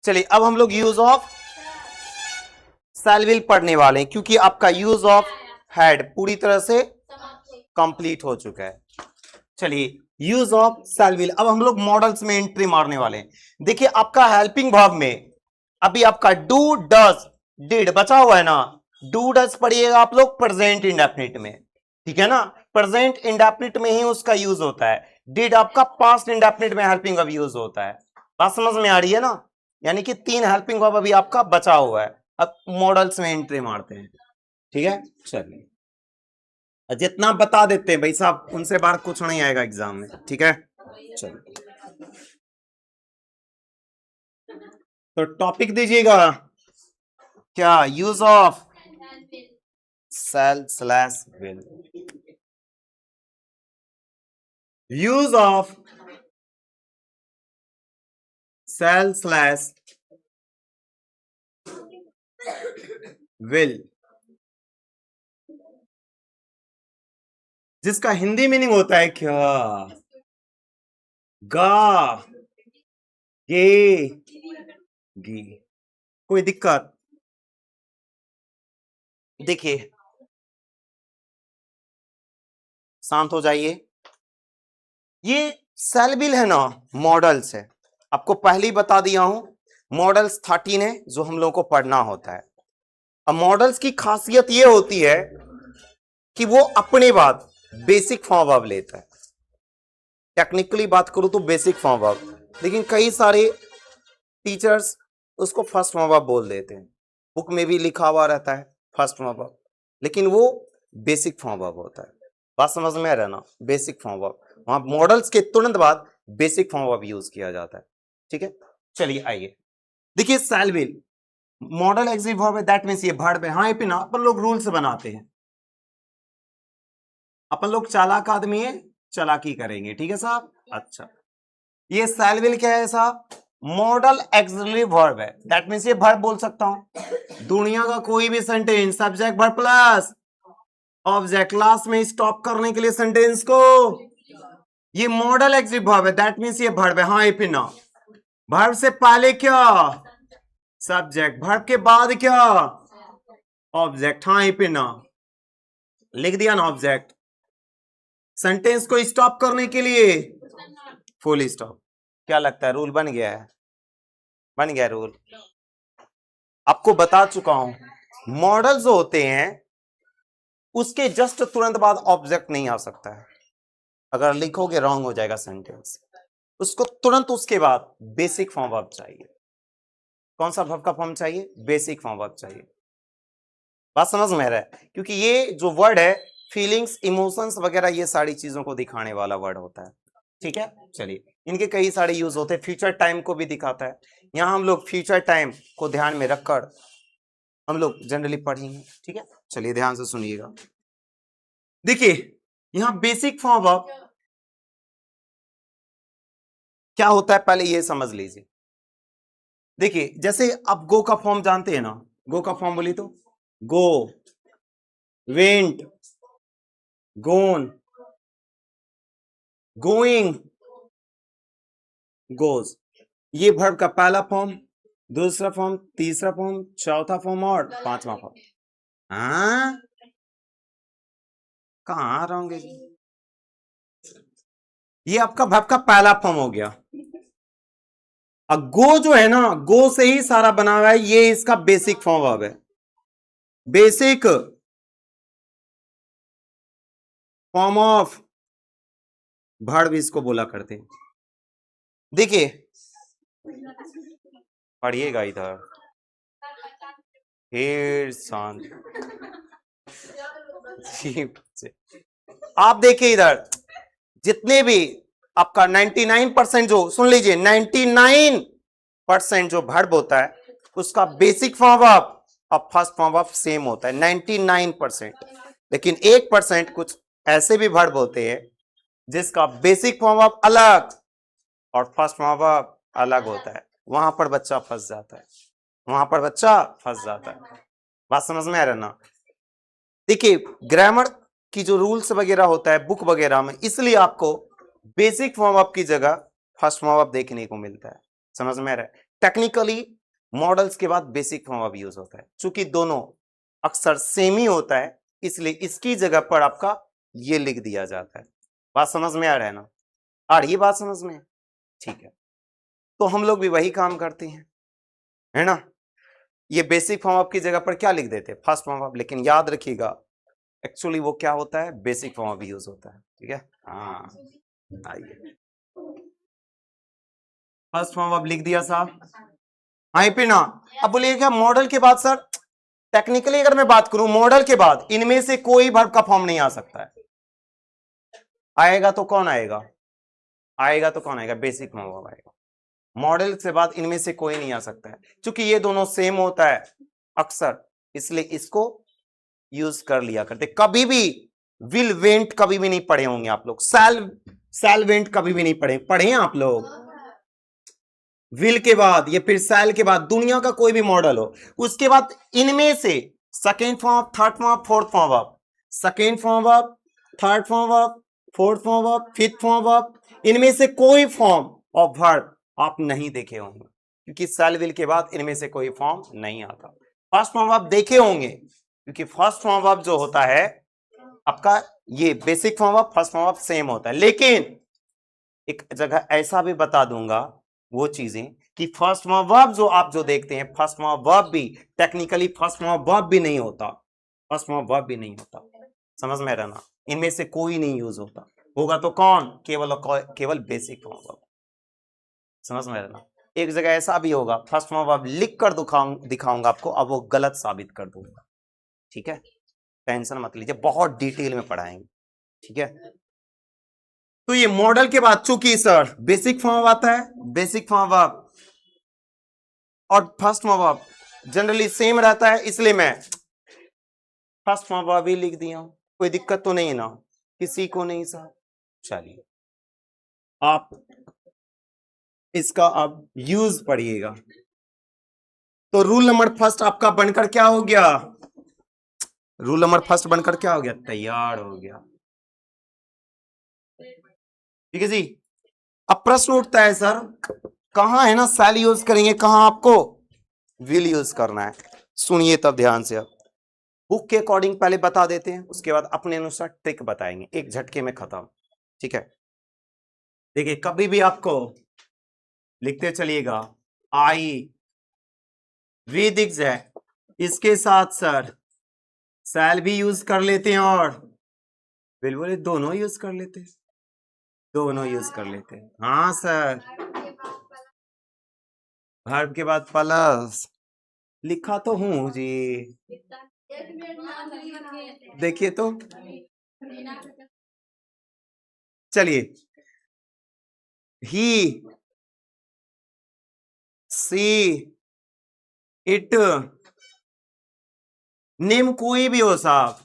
चलिए अब हम लोग यूज ऑफ शैल विल पढ़ने वाले हैं, क्योंकि आपका यूज ऑफ हैड पूरी तरह से कंप्लीट हो चुका है। चलिए यूज ऑफ शैल विल, अब हम लोग मॉडल्स में एंट्री मारने वाले हैं। देखिए आपका हेल्पिंग वर्ब में अभी आपका डू डज डिड बचा हुआ है ना। डू डज पढ़िएगा आप लोग प्रेजेंट इंडेफिनिट में, ठीक है ना। प्रेजेंट इंडेफिनिट में ही उसका यूज होता है। डिड आपका पास्ट इंडेफिनिट में हेल्पिंग वर्ब यूज होता है। बात समझ में आ रही है ना। यानी कि 3 हेल्पिंग वर्ब अभी आपका बचा हुआ है। अब मॉडल्स में एंट्री मारते हैं, ठीक है। चलिए जितना बता देते हैं भाई साहब, उनसे बाहर कुछ नहीं आएगा एग्जाम में, ठीक है। चलिए तो टॉपिक दीजिएगा क्या, use of shall slash will. Use of shall slash will, जिसका हिंदी मीनिंग होता है क्या, गा गे गी। कोई दिक्कत? देखिए शांत हो जाइए। ये शैल विल है ना, मॉडल्स है। आपको पहले ही बता दिया हूं, मॉडल्स 13 है जो हम लोगों को पढ़ना होता है। अब मॉडल्स की खासियत ये होती है कि वो अपने बाद बेसिक फॉर्म वर्ब लेता है। टेक्निकली बात करूं तो बेसिक फॉर्म वर्ब, लेकिन कई सारे टीचर्स उसको फर्स्ट फॉर्म वर्ब बोल देते हैं। बुक में भी लिखा हुआ रहता है फर्स्ट फॉर्म वर्ब, लेकिन वो बेसिक फॉर्म वर्ब होता है। बात समझ में आ रहा है ना, बेसिक फॉर्म वर्ब। वहां मॉडल्स के तुरंत बाद बेसिक फॉर्म वर्ब यूज किया जाता है, ठीक है। चलिए आइए देखिए, शैल विल मॉडल एक्सिव वर्ब है, दैट मींस ये वर्ब है। हाँ ये पिना अपन लोग रूल्स बनाते हैं, अपन लोग चालाक आदमी है, चालाकी करेंगे, ठीक है साहब। अच्छा ये शैल विल क्या है साहब, मॉडल एक्सिलरी वर्ब है, दैट मींस ये वर्ब बोल सकता हूं। दुनिया का कोई भी sentence subject verb plus object last में स्टॉप करने के लिए सेंटेंस को, ये मॉडल एक्सिलरी वर्ब है, दैट मींस ये वर्ब है। हाँ ये पिना वर्ब से पहले क्या, सब्जेक्ट, वर्ब के बाद क्या, ऑब्जेक्ट। हाँ ये पिना लिख दिया ना ऑब्जेक्ट। सेंटेंस को स्टॉप करने के लिए फुल स्टॉप। क्या लगता है रूल बन गया है? बन गया रूल। आपको बता चुका हूं मॉडल जो होते हैं उसके जस्ट तुरंत बाद ऑब्जेक्ट नहीं आ सकता है। अगर लिखोगे रॉन्ग हो जाएगा सेंटेंस। उसको तुरंत उसके बाद बेसिक फॉर्म वर्ब चाहिए। कौन सा वर्ब का फॉर्म चाहिए? बेसिक फॉर्म वर्ब चाहिए। बात समझ में आ रहा है? क्योंकि ये जो वर्ड है फीलिंग्स इमोशंस वगैरह ये सारी चीजों को दिखाने वाला वर्ड होता है, ठीक है। चलिए इनके कई सारे यूज होते हैं, फ्यूचर टाइम को भी दिखाता है। यहां हम लोग फ्यूचर टाइम को ध्यान में रखकर हम लोग जनरली पढ़ेंगे, ठीक है। चलिए ध्यान से सुनिएगा। देखिए यहां बेसिक फॉर्म वर्ब क्या होता है पहले ये समझ लीजिए। देखिए जैसे आप गो का फॉर्म जानते हैं ना, गो का फॉर्म बोली तो गो, वेंट, गोन, गोइंग, गोज। ये वर्ब का पहला फॉर्म, दूसरा फॉर्म, तीसरा फॉर्म, चौथा फॉर्म और पांचवा फॉर्म। हाँ कहां आ रहे होंगे? ये आपका वर्ब का पहला फॉर्म हो गया। अब गो जो है ना, गो से ही सारा बना हुआ है, ये इसका बेसिक फॉर्म वर्ब है। बेसिक फॉर्म ऑफ वर्ब इसको बोला करते हैं। देखिए पढ़िएगा इधर, फिर शांत। आप देखिए इधर, जितने भी आपका 99% जो सुन लीजिए, 99% जो वर्ब होता है उसका बेसिक फॉर्म वर्ब और फर्स्ट फॉर्म वर्ब सेम होता है 99%। लेकिन 1% कुछ ऐसे भी वर्ब होते हैं जिसका बेसिक फॉर्म वर्ब अलग और फर्स्ट फॉर्म वर्ब अलग होता है। वहां पर बच्चा फंस जाता है, वहां पर बच्चा फंस जाता है। बात समझ में आ रहा है ना। देखिए ग्रामर की जो रूल्स वगैरह होता है बुक वगैरह में, इसलिए आपको बेसिक फॉर्म वर्ब की जगह फर्स्ट फॉर्म वर्ब देखने को मिलता है। समझ में आ रहा है? टेक्निकली मॉडल्स के बाद बेसिक फॉर्म ऑफ यूज होता है। चूंकि दोनों अक्सर सेम ही होता है इसलिए इसकी जगह पर आपका ये लिख दिया जाता है। बात समझ में आ रहा है ना? आ रही है बात समझ में? ठीक है, तो हम लोग भी वही काम करते हैं, है ना? ये बेसिक फॉर्म ऑफ की जगह पर क्या लिख देते हैं? First form of. लेकिन याद रखिएगा एक्चुअली वो क्या होता है? बेसिक फॉर्म ऑफ यूज होता है। ठीक है, हाँ आइए फर्स्ट फॉर्म ऑफ लिख दिया साहब। हाँ पे ना। अब बोलिए क्या मॉडल के बाद सर? टेक्निकली अगर मैं बात करूं मॉडल के बाद इनमें से कोई वर्ब का फॉर्म नहीं आ सकता है। आएगा तो कौन आएगा? आएगा तो कौन आएगा? बेसिक फॉर्म ऑफ आएगा। मॉडल से बाद इनमें से कोई नहीं आ सकता है क्योंकि ये दोनों सेम होता है अक्सर, इसलिए इसको यूज कर लिया करते। कभी भी विल वेंट कभी भी नहीं पढ़े होंगे आप लोग। सेल वेंट कभी भी नहीं पढ़े हैं आप लोग? विल के बाद या फिर सेल के बाद दुनिया का कोई भी मॉडल हो उसके बाद इनमें से second form, third form, fourth form of, second form of, third form of, fourth form of, fifth form of, इनमें से कोई फॉर्म ऑफ वर्ब आप नहीं देखे होंगे क्योंकि सेल विल के बाद इनमें से कोई फॉर्म नहीं आता। फर्स्ट फॉर्म ऑफ देखे होंगे क्योंकि फर्स्ट फॉर्म ऑफ जो होता है आपका ये basic form of first form of same होता है। लेकिन एक जगह ऐसा भी बता दूंगा वो चीजें कि फर्स्ट फॉर्म ऑफ वर्ब जो आप जो देखते हैं फर्स्ट फॉर्म ऑफ वर्ब भी technically first form of verb भी नहीं होता। फर्स्ट फॉर्म ऑफ वर्ब भी नहीं होता, समझ में रहना। इनमें से कोई नहीं यूज होता, होगा तो कौन? केवल बेसिक फॉर्म ऑफ वर्ब, समझ में रहना। एक जगह ऐसा भी होगा फर्स्ट फॉर्म ऑफ वर्ब लिख कर दिखाऊंगा आपको, अब वो गलत साबित कर दूंगा। ठीक है, टेंशन मत लीजिए, बहुत डिटेल में पढ़ाएंगे। ठीक है, तो ये मॉडल के बाद चूंकि सर बेसिक फॉर्म आता है, बेसिक फॉर्म ऑफ और first form of generally same रहता है इसलिए मैं फर्स्ट फॉर्म ऑफ भी लिख दिया हूं। कोई दिक्कत तो नहीं ना किसी को? नहीं साहब, चलिए आप इसका अब यूज पढ़िएगा। तो रूल नंबर फर्स्ट आपका बनकर क्या हो गया? रूल नंबर फर्स्ट बनकर क्या हो गया? तैयार हो गया। ठीक है जी। अब प्रश्न उठता है सर कहां है ना सेल यूज करेंगे, कहां आपको विल यूज करना है? सुनिए तब ध्यान से। अब बुक के अकॉर्डिंग पहले बता देते हैं उसके बाद अपने अनुसार ट्रिक बताएंगे, एक झटके में खत्म। ठीक है, देखिए कभी भी आपको लिखते चलिएगा आई वी दिख जाए इसके साथ सर सेल भी यूज कर लेते हैं और विल बोले दोनों यूज कर लेते हैं, दोनों यूज कर लेते हैं। हाँ सर, वर्ब के बाद प्लस लिखा तो हूं जी, देखिए तो। चलिए ही सी इट नेम कोई भी हो साहब,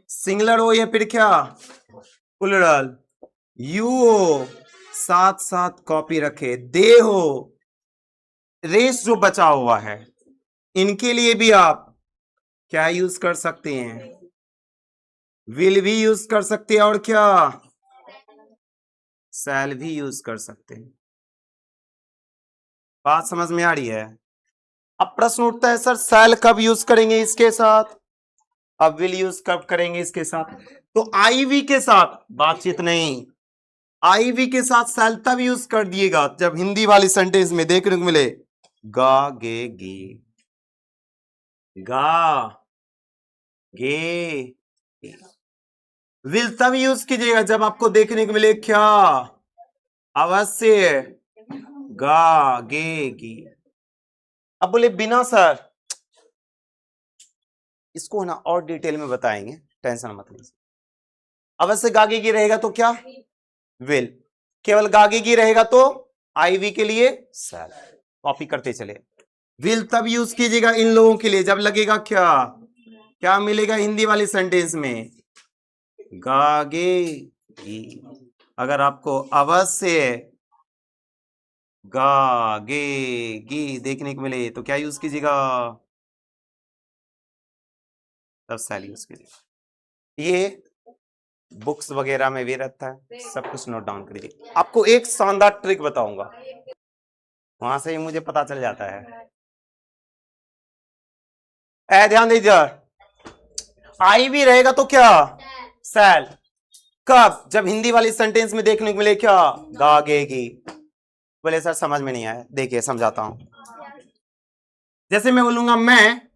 सिंगुलर हो या फिर क्या प्लूरल, यू हो साथ साथ कॉपी रखे, दे हो, रेस जो बचा हुआ है इनके लिए भी आप क्या यूज कर सकते हैं? विल भी यूज कर सकते हैं और क्या सेल भी यूज कर सकते हैं। बात समझ में आ रही है? अब प्रश्न उठता है सर सेल कब यूज करेंगे इसके साथ, अब विल यूज कब करेंगे इसके साथ? तो आईवी के साथ बातचीत नहीं, आईवी के साथ सेल तब यूज कर दिएगा जब हिंदी वाली सेंटेंस में देखने को मिले गा गे गी, गा गे। विल तब यूज कीजिएगा जब आपको देखने को मिले क्या अवश्य गा गे गी। अब बोले बिना सर इसको ना और डिटेल में बताएंगे, टेंशन मत लीजिए। अवश्य गागे की रहेगा तो क्या विल, केवल गागे की रहेगा तो आईवी के लिए सेल। कॉपी करते चले। विल तब यूज कीजिएगा इन लोगों के लिए जब लगेगा क्या क्या मिलेगा हिंदी वाली सेंटेंस में गागे गी। अगर आपको अवश्य गागे गी देखने को मिले तो क्या यूज कीजिएगा? तब सेल यूज कीजिएगा। ये बुक्स वगैरह में भी रहता है, सब कुछ नोट डाउन करिए। आपको एक शानदार ट्रिक बताऊंगा, वहां से ही मुझे पता चल जाता है। ए ध्यान दीजिए, आई भी रहेगा तो क्या, सैल। कब, जब हिंदी वाली सेंटेंस में देखने को मिले क्या, गागेगी। बोले सर समझ में नहीं आया, देखिए समझाता हूं। जैसे मैं बोलूंगा मैं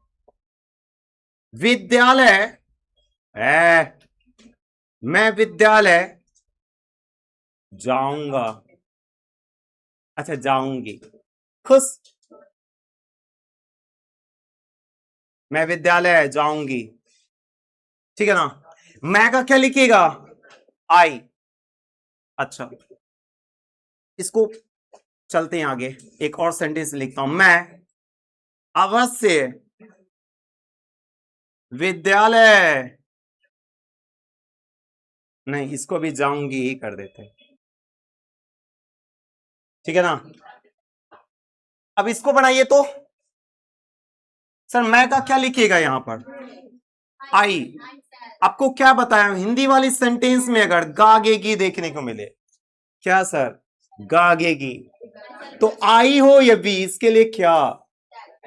विद्यालय, मैं विद्यालय जाऊंगा, अच्छा जाऊंगी, खुश, मैं विद्यालय जाऊंगी, ठीक है ना। मैं का क्या लिखिएगा, आई। अच्छा, इसको चलते हैं आगे, एक और सेंटेंस लिखता हूं, मैं अवश्य विद्यालय, नहीं इसको भी जाऊंगी ही कर देते हैं, ठीक है ना। अब इसको बनाइए तो, सर मैं का क्या लिखिएगा यहां पर, आई। आपको क्या बताया, हिंदी वाली सेंटेंस में अगर गागेगी देखने को मिले, क्या सर, गागेगी, तो आई हो या बी, इसके लिए क्या,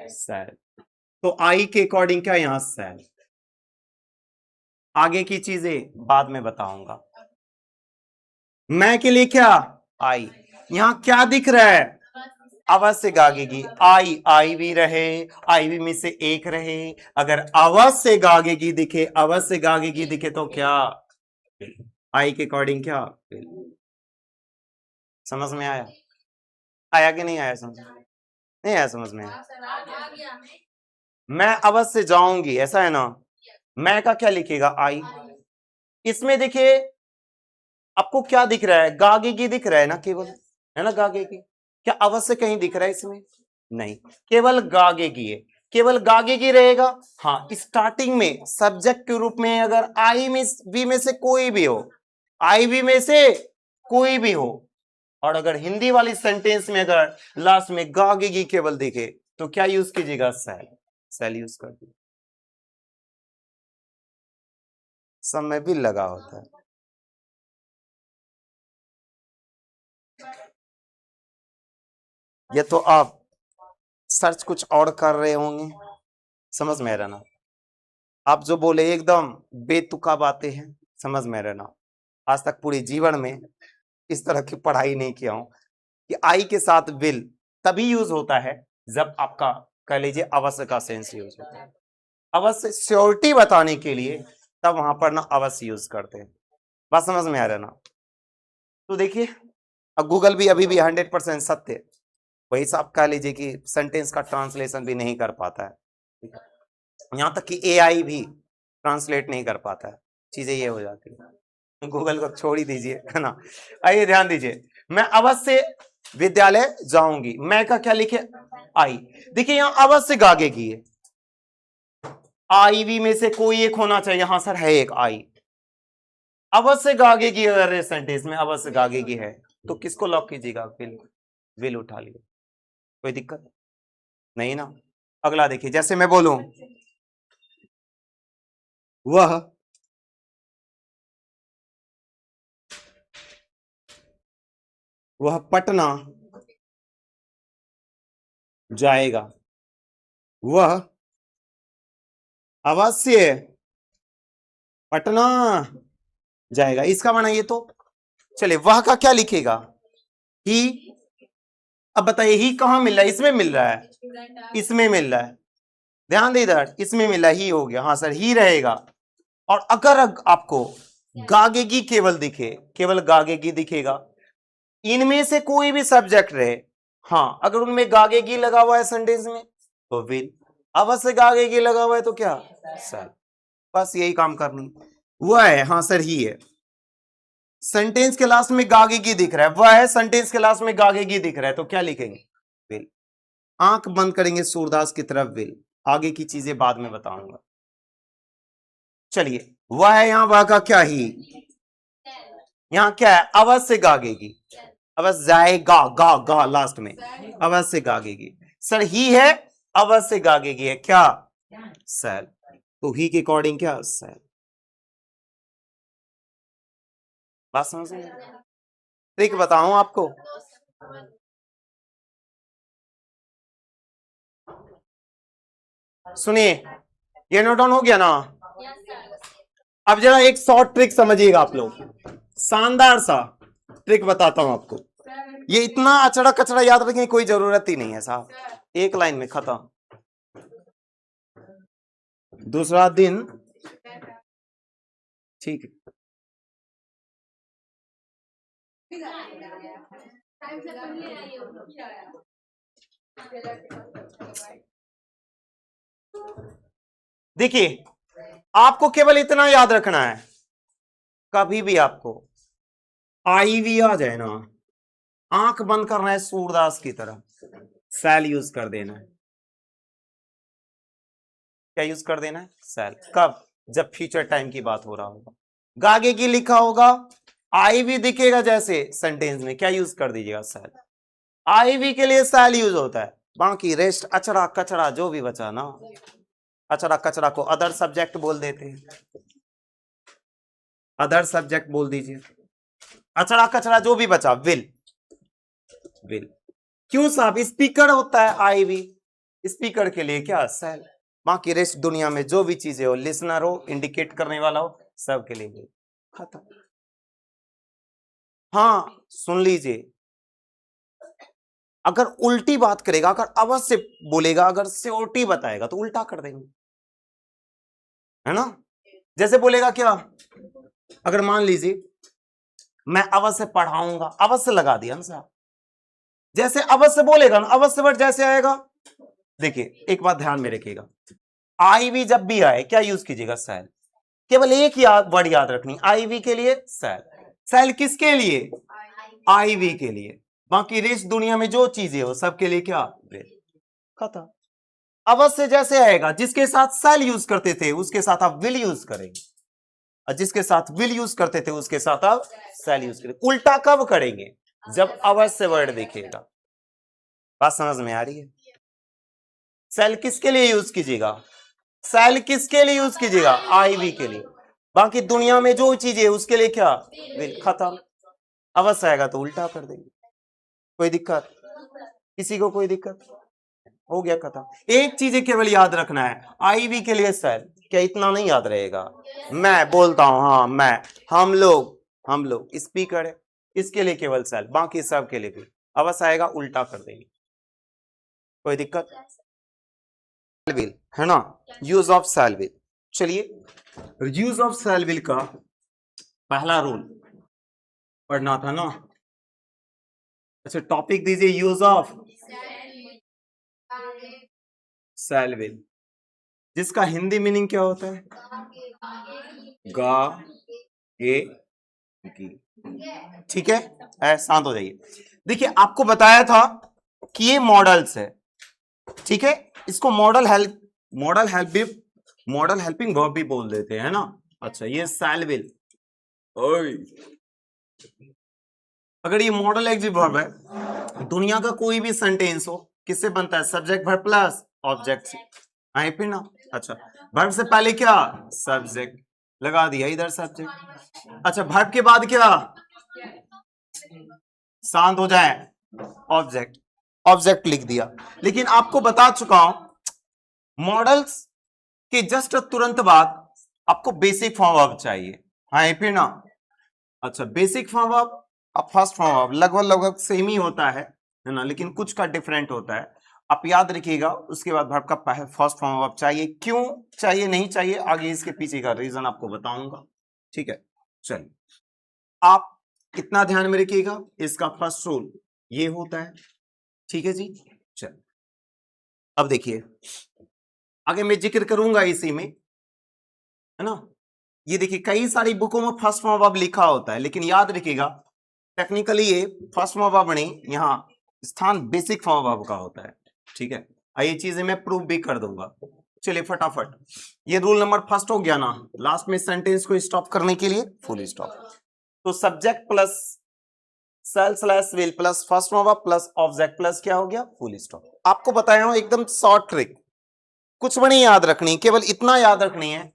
सैल। तो आई के अकॉर्डिंग क्या यहां सैल। आगे की चीजें बाद में बताऊंगा। मैं के लिए क्या, आई। यहां क्या दिख रहा है, अवश्य गागेगी, आई, आई भी रहे, आई भी में से एक रहे। अगर अवश्य गागेगी दिखे, अवश्य गागेगी दिखे तो क्या, आई के अकॉर्डिंग क्या, समझ में आया, आया कि नहीं आया, समझ नहीं आया, समझ में आया। मैं अवश्य जाऊंगी, ऐसा है ना। मैं का क्या लिखेगा, आई। इसमें देखिए आपको क्या दिख रहा है, गागेगी दिख रहा है ना केवल, है ना गागेगी। क्या अवश्य कहीं दिख रहा है इसमें, नहीं, केवल गागेगी है, केवल गागेगी रहेगा। हाँ, स्टार्टिंग में सब्जेक्ट के रूप में अगर आई में बी में से कोई भी हो, आई बी में से कोई भी हो, और अगर हिंदी वाली सेंटेंस में अगर लास्ट में गागेगी केवल दिखे, तो क्या यूज कीजिएगा, सैल, सैल यूज कर दीजिए। समय भी लगा होता है। ये तो आप सर्च कुछ और कर रहे होंगे, समझ में रहना। आप जो बोले एकदम बेतुका बातें हैं, समझ में रहना। आज तक पूरे जीवन में इस तरह की पढ़ाई नहीं किया हूं कि आई के साथ विल तभी यूज होता है जब आपका कह लीजिए अवश्य का सेंस यूज होता है। अवश्य श्योरिटी बताने के लिए तब वहां पर ना अवश्य यूज करते हैं। बात समझ में आ रहा ना। तो देखिए, अब गूगल भी अभी भी 100% सत्य है, वही साहब कह लीजिए कि सेंटेंस का ट्रांसलेशन भी नहीं कर पाता है, यहां तक कि एआई भी ट्रांसलेट नहीं कर पाता है। चीजें ये हो जाती है, गूगल को छोड़ ही दीजिए, है ना। आइए ध्यान दीजिए, मैं अवश्य विद्यालय जाऊंगी, मैं का क्या लिखे, आई। देखिए यहां अवश्य गागेगी है, आई भी में से कोई एक होना चाहिए, हाँ सर है एक आई। अवश्य गागेगी, अगर सेंटेंस में अवश्य गागेगी है तो किसको लॉक कीजिएगा, विल उठा लिया, कोई दिक्कत नहीं ना। अगला देखिए, जैसे मैं बोलूं वह पटना जाएगा, वह अवश्य पटना जाएगा, इसका माना ये तो। चलिए वह का क्या लिखेगा, ही। अब बताइए ही कहां मिल रहा है, इसमें मिल रहा है, इसमें मिल रहा है, ध्यान दे इधर, इसमें मिला, ही हो गया, हाँ सर ही रहेगा। और अगर आपको गागेगी केवल दिखे, केवल गागेगी दिखेगा, इनमें से कोई भी सब्जेक्ट रहे, हाँ अगर उनमें गागेगी लगा हुआ है सेंटेंस में तो विल, अवश्य गागेगी लगा हुआ है तो क्या, सर। बस यही काम करनी, वह है, हाँ सर ही है। सेंटेंस के लास्ट में गागेगी दिख रहा है, वह है, सेंटेंस के लास्ट में गागेगी दिख रहा है तो क्या लिखेंगे, विल। आंख बंद करेंगे सूरदास की तरफ, विल। आगे की चीजें बाद में बताऊंगा। चलिए वह है, यहां वह का क्या, ही। यहां क्या है, अवश्य गागेगी, अवश्य जाएगा, गा गा लास्ट में, अवश्य गागेगी, सर ही है, अवश्य गागेगी है क्या, सैल। तो ही के अकॉर्डिंग क्या, सैल। बात समझ में, ट्रिक बताऊं आपको, सुनिए, ये नोट डाउन हो गया ना। अब जरा एक शॉर्ट ट्रिक समझिएगा आप लोग, शानदार सा ट्रिक बताता हूं आपको। ये इतना अचड़ा कचड़ा याद रखने की कोई जरूरत ही नहीं है साहब, एक लाइन में खत्म। दूसरा दिन, ठीक है। देखिए, आपको केवल इतना याद रखना है, कभी भी आपको आईवी आ जाए ना, आंख बंद करना है सूरदास की तरह, सेल यूज कर देना है। क्या यूज कर देना है? सेल। कब? जब फ्यूचर टाइम की बात हो रहा होगा, गागे की लिखा होगा, आईवी दिखेगा जैसे सेंटेंस में, क्या यूज कर दीजिएगा? सेल। आईवी के लिए सेल यूज होता है, बाकी रेस्ट अचड़ा कचड़ा जो भी बचा ना, अचड़ा कचड़ा को अदर सब्जेक्ट बोल देते हैं, अदर सब्जेक्ट बोल दीजिए। अचड़ा कचड़ा जो भी बचा विल, विल। क्यों साहब? स्पीकर होता है आईवी, स्पीकर के लिए क्या? सेल। बाकी रेस्ट दुनिया में जो भी चीजें हो, लिसनर हो, इंडिकेट करने वाला हो, सब के लिए विल। खत्म। हाँ सुन लीजिए, अगर उल्टी बात करेगा, अगर अवश्य बोलेगा, अगर सियोरिटी बताएगा तो उल्टा कर देंगे, है ना? जैसे बोलेगा क्या, अगर मान लीजिए मैं अवश्य पढ़ाऊंगा, अवश्य लगा दिया ना साहब, जैसे अवश्य बोलेगा ना, अवश्य वर्ड जैसे आएगा। देखिए एक बात ध्यान में रखिएगा, आईवी जब भी आए क्या यूज कीजिएगा? सेल। केवल एक वर्ड याद रखनी, आईवी के लिए सेल। सेल किसके लिए? आईवी के लिए। बाकी रेस्ट दुनिया में जो चीजें हो सबके लिए क्या? विल। खत्म। अवश्य जैसे आएगा, जिसके साथ सेल यूज करते थे उसके साथ आप विल यूज करेंगे, और जिसके साथ विल यूज करते थे उसके साथ आप सेल यूज करेंगे। उल्टा कब करेंगे? जब अवश्य वर्ड दिखेगा। बात समझ में आ रही है? सेल किसके लिए यूज कीजिएगा? सेल किसके लिए यूज कीजिएगा? आईवी के लिए। बाकी दुनिया में जो चीज है उसके लिए क्या? विल। खत्म। अवश्य आएगा तो उल्टा कर देंगे। कोई दिक्कत? किसी को कोई दिक्कत? हो गया, खत्म। एक चीज केवल याद रखना है, आईवी के लिए सेल। क्या इतना नहीं याद रहेगा? मैं बोलता हूं, हाँ मैं, हम लोग स्पीकर है, इसके लिए केवल सेल, बाकी सब के लिए भी अवश्य आएगा उल्टा कर देंगे। कोई दिक्कत? विल, है ना? Use of shall will. चलिए, यूज ऑफ सेल विल का पहला रूल पढ़ना था ना। अच्छा, टॉपिक दीजिए, यूज ऑफ सेल विल, जिसका हिंदी मीनिंग क्या होता है? गा गे गी। ठीक है, शांत हो जाइए। देखिए आपको बताया था कि ये मॉडल्स है, ठीक है? इसको मॉडल हेल्पिंग वर्ब भी बोल देते हैं ना। अच्छा, ये सेल विल, अगर ये मॉडल एग्जीव वर्ब है, दुनिया का कोई भी सेंटेंस हो किससे बनता है? सब्जेक्ट वर्ब प्लस ऑब्जेक्ट से। आए फिर ना। अच्छा, वर्ब से पहले क्या? सब्जेक्ट, लगा दिया इधर सब्जेक्ट। अच्छा, वर्ब के बाद क्या? शांत हो जाए, ऑब्जेक्ट, ऑब्जेक्ट लिख दिया। लेकिन आपको बता चुका हूं, मॉडल्स के जस्ट तुरंत बाद आपको बेसिक फॉर्म वर्ब चाहिए। हाँ फिर ना। अच्छा, बेसिक फॉर्म वर्ब अब फर्स्ट फॉर्म वर्ब लगभग सेम ही होता है ना, लेकिन कुछ का डिफरेंट होता है। आप याद रखिएगा, उसके बाद वर्ब का फर्स्ट फॉर्म वर्ब चाहिए। क्यों चाहिए, नहीं चाहिए, आगे इसके पीछे का रीजन आपको बताऊंगा। ठीक है, चलिए आप इतना ध्यान में रखिएगा, इसका फर्स्ट रूल ये होता है। ठीक है जी, चल अब देखिए, आगे मैं जिक्र करूंगा इसी में, है ना? ये देखिए कई सारी बुकों में फर्स्ट फॉर्म वर्ब लिखा होता है, लेकिन याद रखिएगा टेक्निकली ये फर्स्ट फॉर्म वर्ब नहीं, यहाँ स्थान बेसिक फॉर्म वर्ब का होता है। ठीक है, ये चीजें मैं प्रूव भी कर दूंगा। चलिए फटाफट, ये रूल नंबर फर्स्ट हो गया ना, लास्ट में सेंटेंस को स्टॉप करने के लिए फुल स्टॉप। तो subject plus shall slash will plus first form verb plus object plus क्या हो गया? Full stop. आपको बताया हूं एकदम शॉर्ट ट्रिक, कुछ भी नहीं याद रखनी, केवल इतना याद रखनी है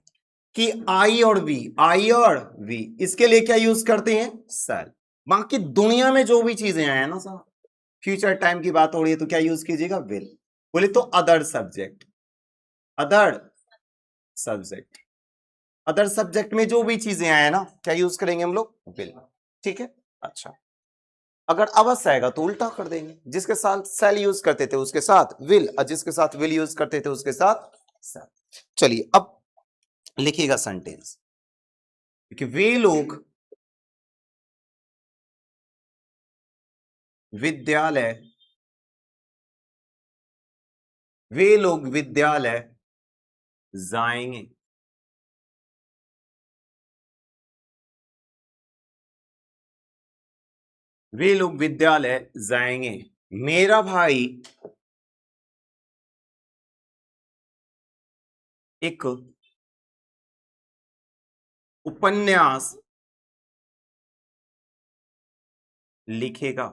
कि आई और वी इसके लिए क्या यूज करते हैं? सेल। बाकी दुनिया में जो भी चीजें आए ना साहब, फ्यूचर टाइम की बात हो रही है तो क्या यूज कीजिएगा? विल। बोले तो other subject, other subject. Other subject में जो भी चीजें आए ना क्या यूज करेंगे हम लोग, विल। ठीक है। अच्छा, अगर अवश्य आएगा तो उल्टा कर देंगे, जिसके साथ सेल यूज करते थे उसके साथ विल, और जिसके साथ विल यूज करते थे उसके साथ सेल। चलिए अब लिखिएगा सेंटेंस कि वे लोग विद्यालय, वे लोग विद्यालय जाएंगे। वे लोग विद्यालय जाएंगे। मेरा भाई एक उपन्यास लिखेगा।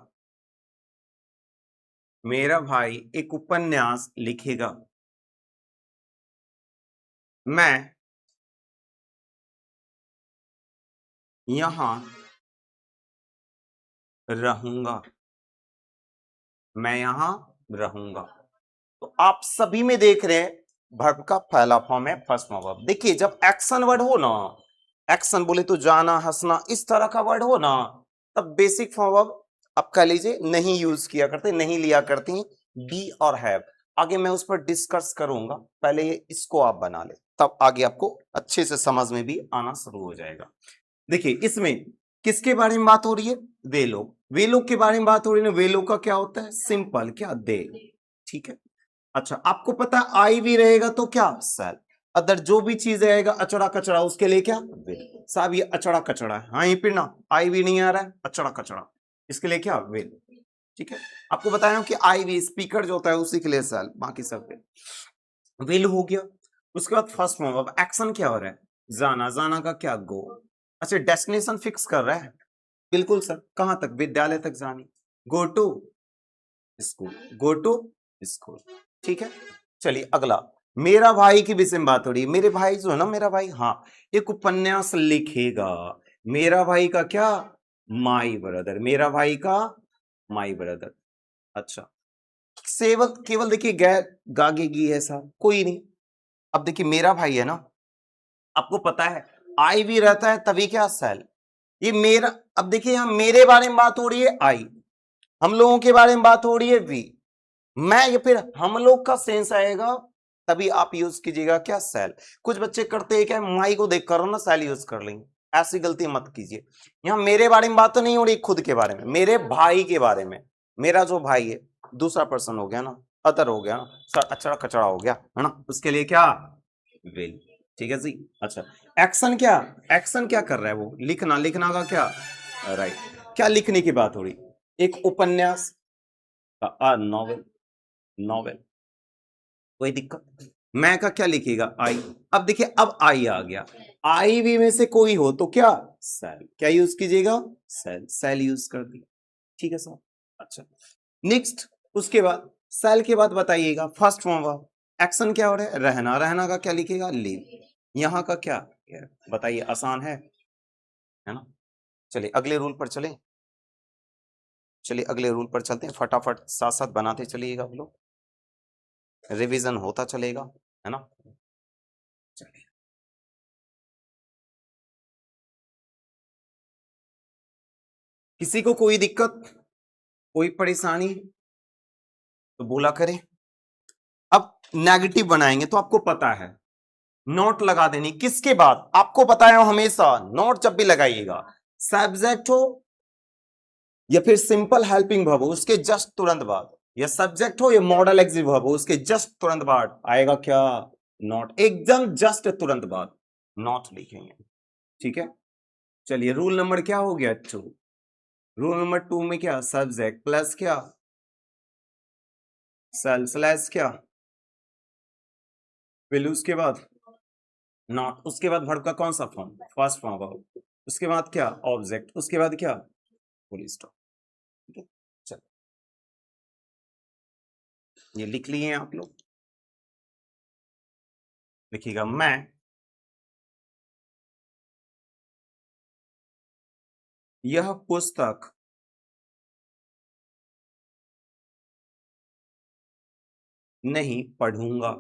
मेरा भाई एक उपन्यास लिखेगा। मैं यहां रहूंगा। मैं यहां रहूंगा। तो आप सभी में देख रहे हैं वर्ब का पहला फॉर्म है फर्स्ट वर्ब। देखिए जब एक्शन वर्ड हो ना, एक्शन बोले तो जाना, हंसना, इस तरह का वर्ड हो ना, तब बेसिक फॉर्म वर्ब आप कह लीजिए नहीं यूज किया करते, नहीं लिया करती बी और हैव। आगे मैं उस पर डिस्कस करूंगा, पहले इसको आप बना ले, तब आगे आपको अच्छे से समझ में भी आना शुरू हो जाएगा। देखिए इसमें किसके बारे में बात हो रही है, वे लोग। वे लोग के बारे में बात हो रही है। वे लोग का क्या होता है, सिंपल क्या, दे। ठीक है। अच्छा, आपको पता है आई भी रहेगा तो क्या, सेल। अदर जो भी चीज रहेगा अचड़ा कचड़ा उसके लिए क्या, विल। साहब ये अचड़ा कचड़ा है, हाँ ये फिर ना आई भी नहीं आ रहा है, अचड़ा कचड़ा, इसके लिए क्या, विल। ठीक है। आपको बताया कि आई भी स्पीकर जो होता है उसी के लिए सेल, बाकी सब विल हो गया। उसके बाद फर्स्ट फॉर्म, अब एक्शन क्या हो रहा है, जाना, जाना का क्या, गो। अच्छा, डेस्टिनेशन फिक्स कर रहा है, बिल्कुल सर, कहां तक, विद्यालय तक जानी, go to school, go to school. ठीक है। चलिए अगला, मेरा भाई की विषय में बात हो रही है। मेरे भाई जो है ना, मेरा भाई, हाँ, एक उपन्यास लिखेगा। मेरा भाई का क्या, माई ब्रदर। मेरा भाई का माई ब्रदर। अच्छा, केवल केवल देखिए गैर गागेगी ऐसा कोई नहीं। अब देखिए मेरा भाई है ना, आपको पता है आई भी रहता है तभी क्या, सेल। ये मेरा, अब देखिए यहां मेरे बारे में बात हो रही है आई, हम लोगों के बारे में बात हो रही है वी, मैं, या फिर हम लोग का सेंस आएगा तभी आप यूज कीजिएगा क्या, सेल। कुछ बच्चे करते हैं क्या, माई को देख कर ना सेल यूज कर लेंगे, ऐसी गलती मत कीजिए। यहां मेरे बारे में बात तो नहीं हो रही, खुद के बारे में, मेरे भाई के बारे में। मेरा जो भाई है दूसरा पर्सन हो गया ना, अदर हो गया ना, सर अचड़ा कचड़ा हो गया है ना, उसके लिए क्या, विल। ठीक है जी। अच्छा, एक्शन क्या, एक्शन क्या कर रहा है वो, लिखना, लिखना का क्या, राइट। क्या लिखने की बात हो रही, एक उपन्यास, नॉवेल, नॉवेल, कोई दिक्कत। मैं का क्या लिखेगा, आई। अब देखिए अब आई आ गया, आई भी में से कोई हो तो क्या, सेल। क्या यूज कीजिएगा, सेल, सेल यूज कर दिया। ठीक है सर। अच्छा, नेक्स्ट, उसके बाद सेल के बाद बताइएगा फर्स्ट फॉर्म वर्ब, एक्शन क्या हो रहा है, रहना, रहना का क्या लिखेगा, लिव। यहां का क्या, बताइए, आसान है ना। चलिए अगले रूल पर चलें, चलिए अगले रूल पर चलते हैं, फटाफट साथ साथ बनाते चलिएगा आप लोग, रिवीजन होता चलेगा, है ना। चलिए, किसी को कोई दिक्कत, कोई परेशानी तो बोला करें। अब नेगेटिव बनाएंगे तो आपको पता है नोट लगा देनी, किसके बाद, आपको पता है हमेशा नोट जब भी लगाइएगा, सब्जेक्ट हो या फिर सिंपल हेल्पिंग वर्ब हो उसके जस्ट तुरंत बाद, या सब्जेक्ट हो या मॉडल एक्सिव वर्ब हो उसके जस्ट तुरंत बाद आएगा क्या, नॉट। एकदम जस्ट तुरंत बाद नॉट लिखेंगे। ठीक है। चलिए रूल नंबर क्या हो गया, 2। रूल नंबर 2 में क्या, सब्जेक्ट प्लस क्या, सेल स्लैश क्या, फिर उसके बाद नॉट, उसके बाद वर्ब का कौन सा फॉर्म, फर्स्ट फॉर्म वर्ब, उसके बाद क्या, ऑब्जेक्ट, उसके बाद क्या, फुल स्टॉप। ठीक है। चलो ये लिख लिए हैं आप लोग, लिखिएगा, मैं यह पुस्तक नहीं पढ़ूंगा।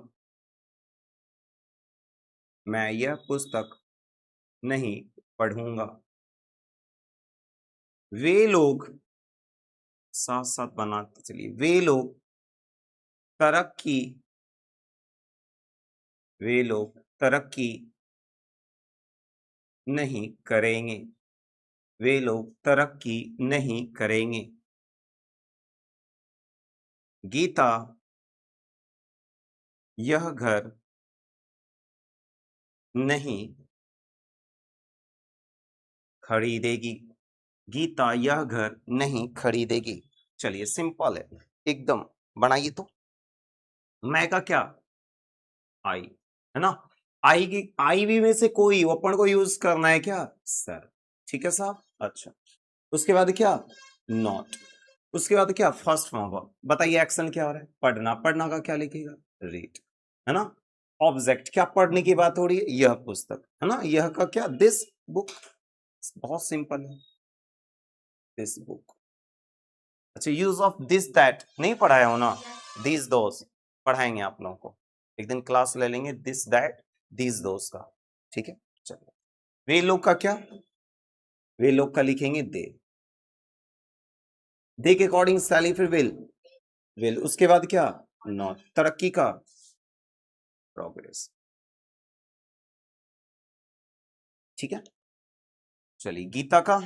मैं यह पुस्तक नहीं पढ़ूंगा। वे लोग, साथ साथ बनाते चलिए, वे लोग तरक्की, वे लोग तरक्की नहीं करेंगे। वे लोग तरक्की नहीं करेंगे। गीता यह घर नहीं खरीदेगी। गीता यह घर नहीं खरीदेगी। चलिए सिंपल है एकदम, बनाइए तो। मैं का क्या, आई, है ना। आई की, आई भी में से कोई अपन को यूज करना है क्या, सर। ठीक है साहब। अच्छा, उसके बाद क्या, नॉट। उसके बाद क्या, फर्स्ट फॉर्म वर्ब। बताइए एक्शन क्या हो रहा है, पढ़ना। पढ़ना का क्या लिखेगा, रीड, है ना। ऑब्जेक्ट, क्या पढ़ने की बात हो रही है, यह पुस्तक, है ना। यह का क्या, दिस बुक। बहुत सिंपल है, दिस बुक। अच्छा, यूज ऑफ दिस दैट नहीं पढ़ाया हो ना, दिस दोस पढ़ाएंगे आप लोगों को, एक दिन क्लास ले लेंगे दिस दैट दिस दोस का। ठीक है, चलो। वे लोग का क्या, वे लोग का लिखेंगे दे के अकॉर्डिंग सैली फिर विल उसके बाद क्या, नॉट। तरक्की का प्रोग्रेस। ठीक है, चलिए गीता का,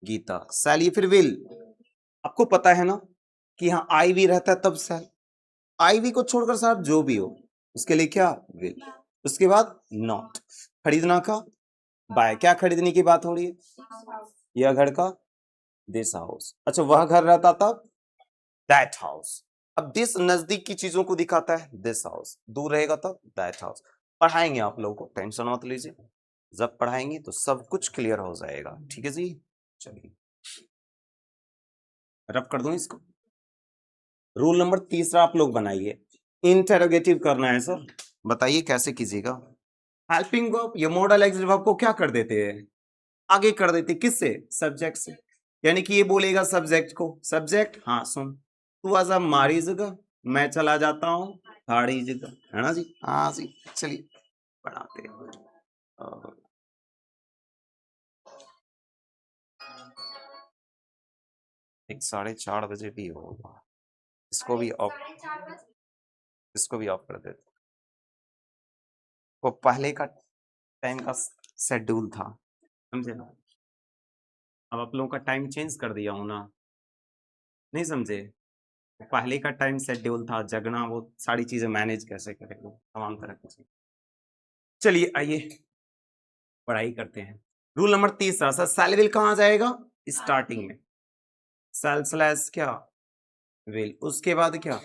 गीता सैली फिर विल। आपको पता है ना कि यहाँ आई भी रहता है तब सेल। आई भी को छोड़कर साहब जो भी हो उसके लिए क्या, विल। उसके बाद नॉट। खरीदना का बाय, क्या खरीदने की बात हो रही है, यह घर का, दिस हाउस। अच्छा, वह घर रहता तब दैट हाउस। अब दिस नजदीक की चीजों को दिखाता है, दिस हाउस दूर रहेगा तब दैट हाउस। पढ़ाएंगे आप लोगों को, टेंशन मत लीजिए, जब पढ़ाएंगे तो सब कुछ क्लियर हो जाएगा। ठीक है जी, चलिए रब कर दूं इसको। रूल नंबर तीसरा आप लोग बनाइए, इंटेरोगेटिव करना है सर। बताइए कैसे कीजिएगा। हेल्पिंग वर्ब या मॉडल एक्सिलेटिव वर्ब को क्या कर देते हैं, आगे कर देते, किससे, सब्जेक्ट से। यानी कि ये बोलेगा सब्जेक्ट को, सब्जेक्ट हाँ सुन, तू आजा मारी जगह, मैं चला जाता हूँ थाड़ी जगह, है ना जी। हाँ जी, चलिए बनाते हैं। एक 4:30 भी होगा, इसको भी ऑफ, इसको भी ऑफ कर देते। वो पहले का टाइम का शेड्यूल था, समझे ना। अब आप लोगों का टाइम चेंज कर दिया हूं ना, नहीं समझे। पहले का टाइम शेड्यूल था, जगना, वो सारी चीजें मैनेज कैसे करेंगे, तमाम तरह की चीजें। चलिए आइए पढ़ाई करते हैं। रूल नंबर तीसरा सर, सेल विल कहाँ जाएगा, स्टार्टिंग में, सेल स्लैश क्या, विल। उसके बाद क्या,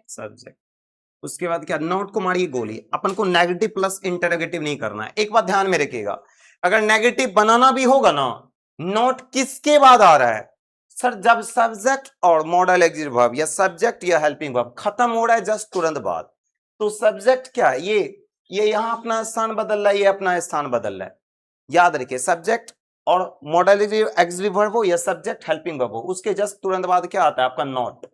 सब्जेक्ट। उसके बाद क्या, नोट को मारिए गोली। अपन को नेगेटिव प्लस इंटरोगेटिव नहीं करना है। एक बात ध्यान में रखिएगा, अगर नेगेटिव बनाना भी होगा ना, नोट किसके बाद आ रहा है सर, जब सब्जेक्ट और मॉडल एक्सिलेटरी वर्ब या सब्जेक्ट या हेल्पिंग वर्ब खत्म हो रहा है जस्ट तुरंत बाद। तो सब्जेक्ट क्या, ये यहां अपना स्थान बदल रहा है, ये अपना स्थान बदल रहा है। याद रखिए, सब्जेक्ट और मॉडल एक्सिलेटरी वर्ब हो या सब्जेक्ट हेल्पिंग वर्ब हो, उसके जस्ट तुरंत बाद क्या आता है, आपका नॉट।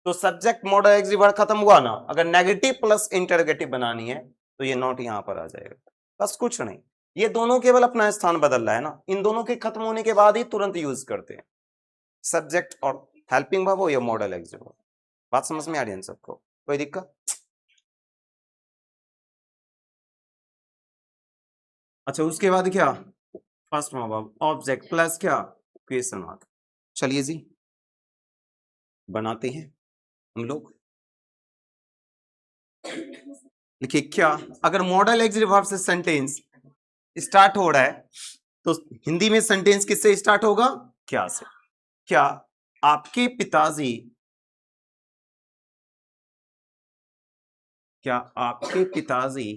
तो सब्जेक्ट मॉडल एक्सिलेटरी वर्ब खत्म हुआ ना, अगर नेगेटिव प्लस इंटरोगेटिव बनानी है तो ये नॉट यहां पर आ जाएगा, बस कुछ नहीं। ये दोनों केवल अपना स्थान बदल रहा है ना, इन दोनों के खत्म होने के बाद ही तुरंत यूज करते हैं, सब्जेक्ट और हेल्पिंग वर्ब हो या मॉडल एक्सिलेटरी वर्ब। बात समझ में आ रही है सबको, कोई दिक्कत। अच्छा, उसके बाद क्या, फर्स्ट वर्ब ऑब्जेक्ट प्लस क्या, क्वेश्चन मार्क। चलिए जी बनाते हैं हम लोग। देखिए क्या, अगर मॉडल एक्सिलेटरी वर्ब से सेंटेंस स्टार्ट हो रहा है तो हिंदी में सेंटेंस किससे स्टार्ट होगा, क्या से। क्या आपके पिताजी, क्या आपके पिताजी,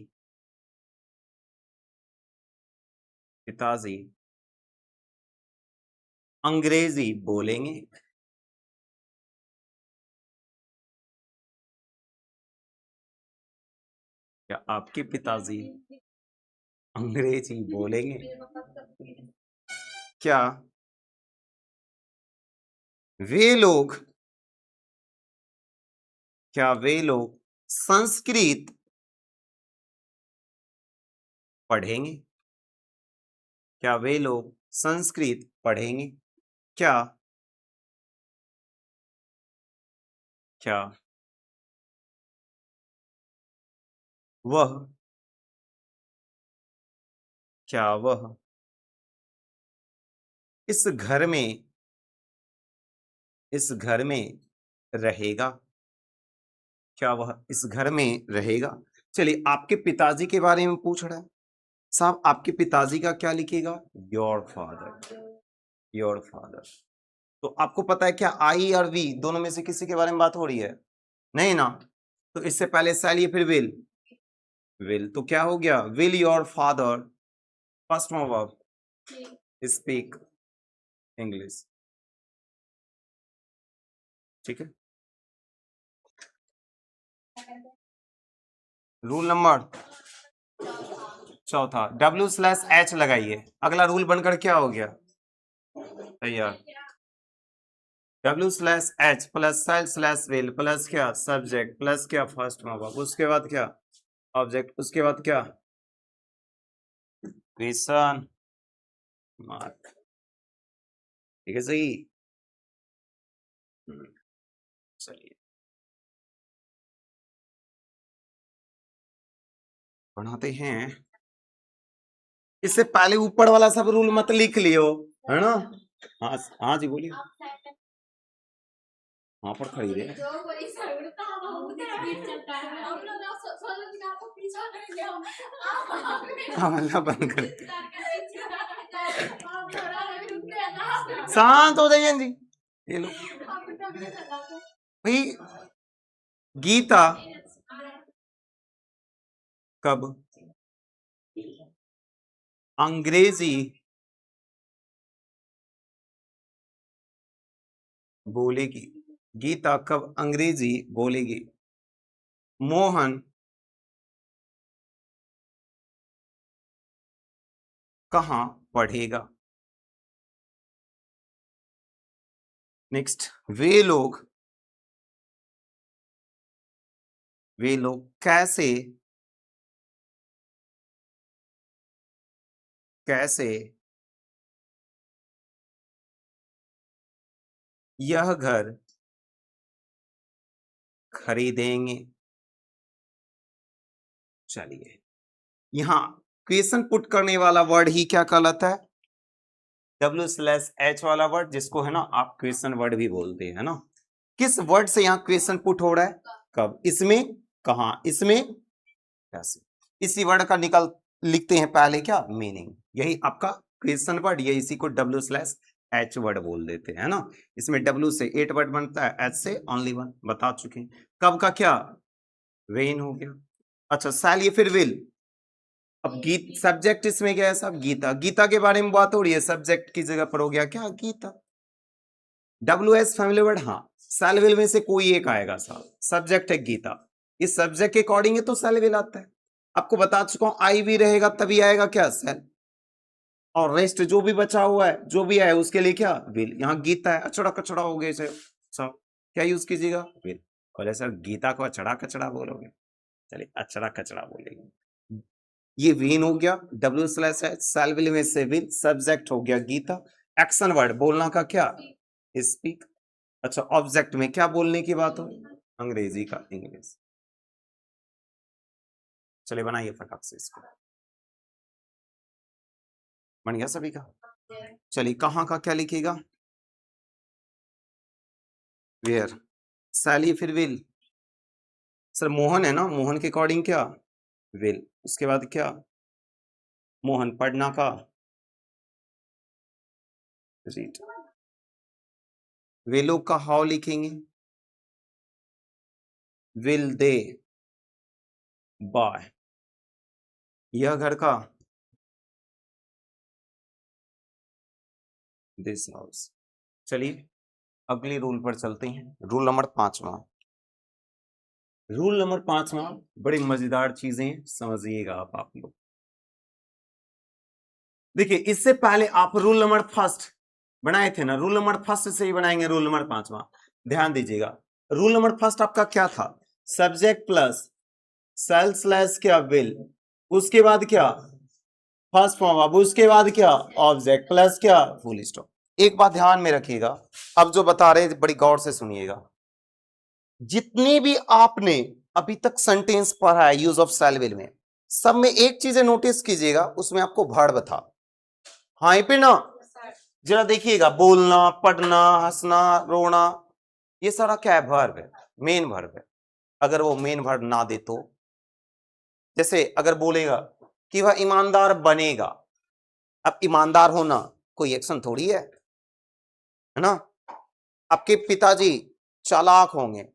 पिताजी अंग्रेजी बोलेंगे। क्या आपके पिताजी अंग्रेजी बोलेंगे। क्या वे लोग, क्या वे लोग संस्कृत पढ़ेंगे? क्या वे लोग संस्कृत पढ़ेंगे? क्या क्या वह क्या वह इस घर में रहेगा? क्या वह इस घर में रहेगा? चलिए, आपके पिताजी के बारे में पूछ रहा है साहब, आपके पिताजी का क्या लिखेगा? Your father. Your father. तो आपको पता है क्या आई और वी दोनों में से किसी के बारे में बात हो रही है? नहीं ना। तो इससे पहले शैल या फिर विल? विल। तो क्या हो गया? Will your father first form verb speak English. ठीक है। रूल नंबर चौथा, W/H लगाइए। अगला रूल बनकर क्या हो गया? तैयार। W/H प्लस शैल/विल प्लस क्या सब्जेक्ट प्लस क्या फर्स्ट वर्ब, उसके बाद क्या ऑब्जेक्ट, उसके बाद क्या क्वेश्चन मार्क। ठीक है सही। चलिए बनाते हैं। इससे पहले ऊपर वाला सब रूल मत लिख लियो, है ना? हाँ हाँ जी बोलिए। वहां पर खड़ी रहे। बंद कर। शांत हो जाइए जी। ये लो भाई, गीता कब अंग्रेजी बोलेगी? गीता कब अंग्रेजी बोलेगी? मोहन कहाँ पढ़ेगा? नेक्स्ट, वे लोग कैसे कैसे यह घर खरीदेंगे? चलिए, यहाँ क्वेश्चन पुट करने वाला वर्ड ही क्या कहलाता है? W/H वाला वर्ड, जिसको है ना आप क्वेश्चन वर्ड भी बोलते हैं ना। किस वर्ड से यहाँ क्वेश्चन पुट हो रहा है? कब, इसमें, कहा, इसमें, कैसे। इसी वर्ड का निकल लिखते हैं पहले क्या मीनिंग, यही आपका क्वेश्चन वर्ड, ये इसी को W/H वर्ड बोल देते हैं ना। इसमें W से 8 वर्ड बनता है, H से ओनली 1 बता चुके हैं। कब का क्या वेन हो गया। अच्छा, शैल या फिर विल? अब गीत सब्जेक्ट इसमें क्या है साहब? गीता। गीता के बारे में बात हो रही है, सब्जेक्ट की जगह पर हो गया क्या गीता। WS फैमिली वर्ड, हाँ। शैल विल में से कोई एक आएगा साहब, सब्जेक्ट है गीता, इस सब्जेक्ट के अकॉर्डिंग है तो शैल विल आता है। आपको बता चुका हूं आई भी रहेगा तभी आएगा क्या शैल, और रेस्ट जो भी बचा हुआ है जो भी आए उसके लिए क्या विल। यहाँ गीता है, अचड़ा कचड़ा हो गया इसे साहब, क्या यूज कीजिएगा विल। बोले सर गीता को अचड़ा कचड़ा बोलोगे, चलिए अचड़ा कचड़ा बोलेंगे। ये विन हो गया, W/H शैल विल में से विल, सब्जेक्ट हो गया गीता, एक्शन वर्ड बोलना का क्या स्पीक। अच्छा, ऑब्जेक्ट में क्या बोलने की बात हो? अंग्रेजी का इंग्लिश। चलिए बनाइए फटाक से इसको। बन गया सभी का? चलिए, कहाँ का क्या लिखेगा? वेयर। शैल या फिर विल? सर मोहन है ना, मोहन के अकॉर्डिंग क्या विल, उसके बाद क्या मोहन पढ़ना का रीड। वे लोग का हाउ लिखेंगे? Will they buy. यह घर का दिस हाउस। चलिए अगले रूल पर चलते हैं, रूल नंबर 5वां। रूल नंबर 5वां बड़ी मजेदार चीजें समझिएगा आप लोग। देखिए, इससे पहले आप रूल नंबर फर्स्ट बनाए थे ना, रूल नंबर फर्स्ट से ही बनाएंगे रूल नंबर 5वां। ध्यान दीजिएगा, रूल नंबर फर्स्ट आपका क्या था? सब्जेक्ट प्लस शैल/क्या विल, उसके बाद क्या फर्स्ट फॉर्म अब उसके बाद क्या ऑब्जेक्ट प्लस क्या फुल स्टॉप। एक बात ध्यान में रखिएगा, अब जो बता रहे हैं बड़ी गौर से सुनिएगा। जितने भी आपने अभी तक सेंटेंस पढ़ा है यूज ऑफ शैल विल में, सब में एक चीज नोटिस कीजिएगा, उसमें आपको वर्ब था। हाँ पे ना, जरा देखिएगा, बोलना, पढ़ना, हंसना, रोना, ये सारा क्या है वर्ब है, मेन वर्ब है। अगर वो मेन वर्ब ना दे तो, जैसे अगर बोलेगा कि वह ईमानदार बनेगा, अब ईमानदार होना कोई एक्शन थोड़ी है ना। आपके पिताजी चालाक होंगे,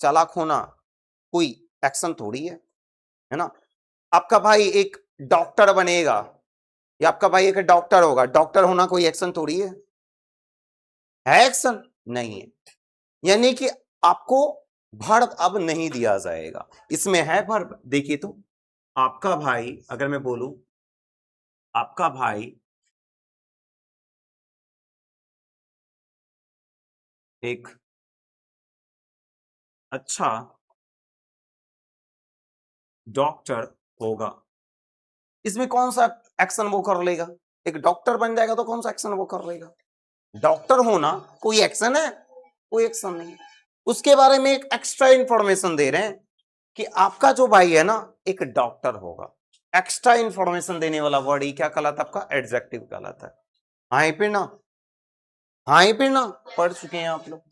चालाक होना कोई एक्शन थोड़ी है ना। आपका भाई एक डॉक्टर बनेगा या आपका भाई एक डॉक्टर होगा, डॉक्टर होना कोई एक्शन थोड़ी है एक्शन नहीं है। यानी कि आपको वर्ब अब नहीं दिया जाएगा, इसमें है वर्ब। देखिए तो, आपका भाई, अगर मैं बोलूं आपका भाई एक अच्छा डॉक्टर होगा, इसमें कौन सा एक्शन वो कर लेगा? एक डॉक्टर बन जाएगा तो कौन सा एक्शन वो कर लेगा? डॉक्टर होना कोई एक्शन है? कोई एक्शन नहीं। उसके बारे में एक एक्स्ट्रा इंफॉर्मेशन दे रहे हैं कि आपका जो भाई है ना एक डॉक्टर होगा। एक्स्ट्रा इंफॉर्मेशन देने वाला वर्ड ही क्या कहलाता है? आपका एडजेक्टिव कहलाता है। हाँ फिर ना, हाँ फिर ना, पढ़ चुके हैं आप लोग।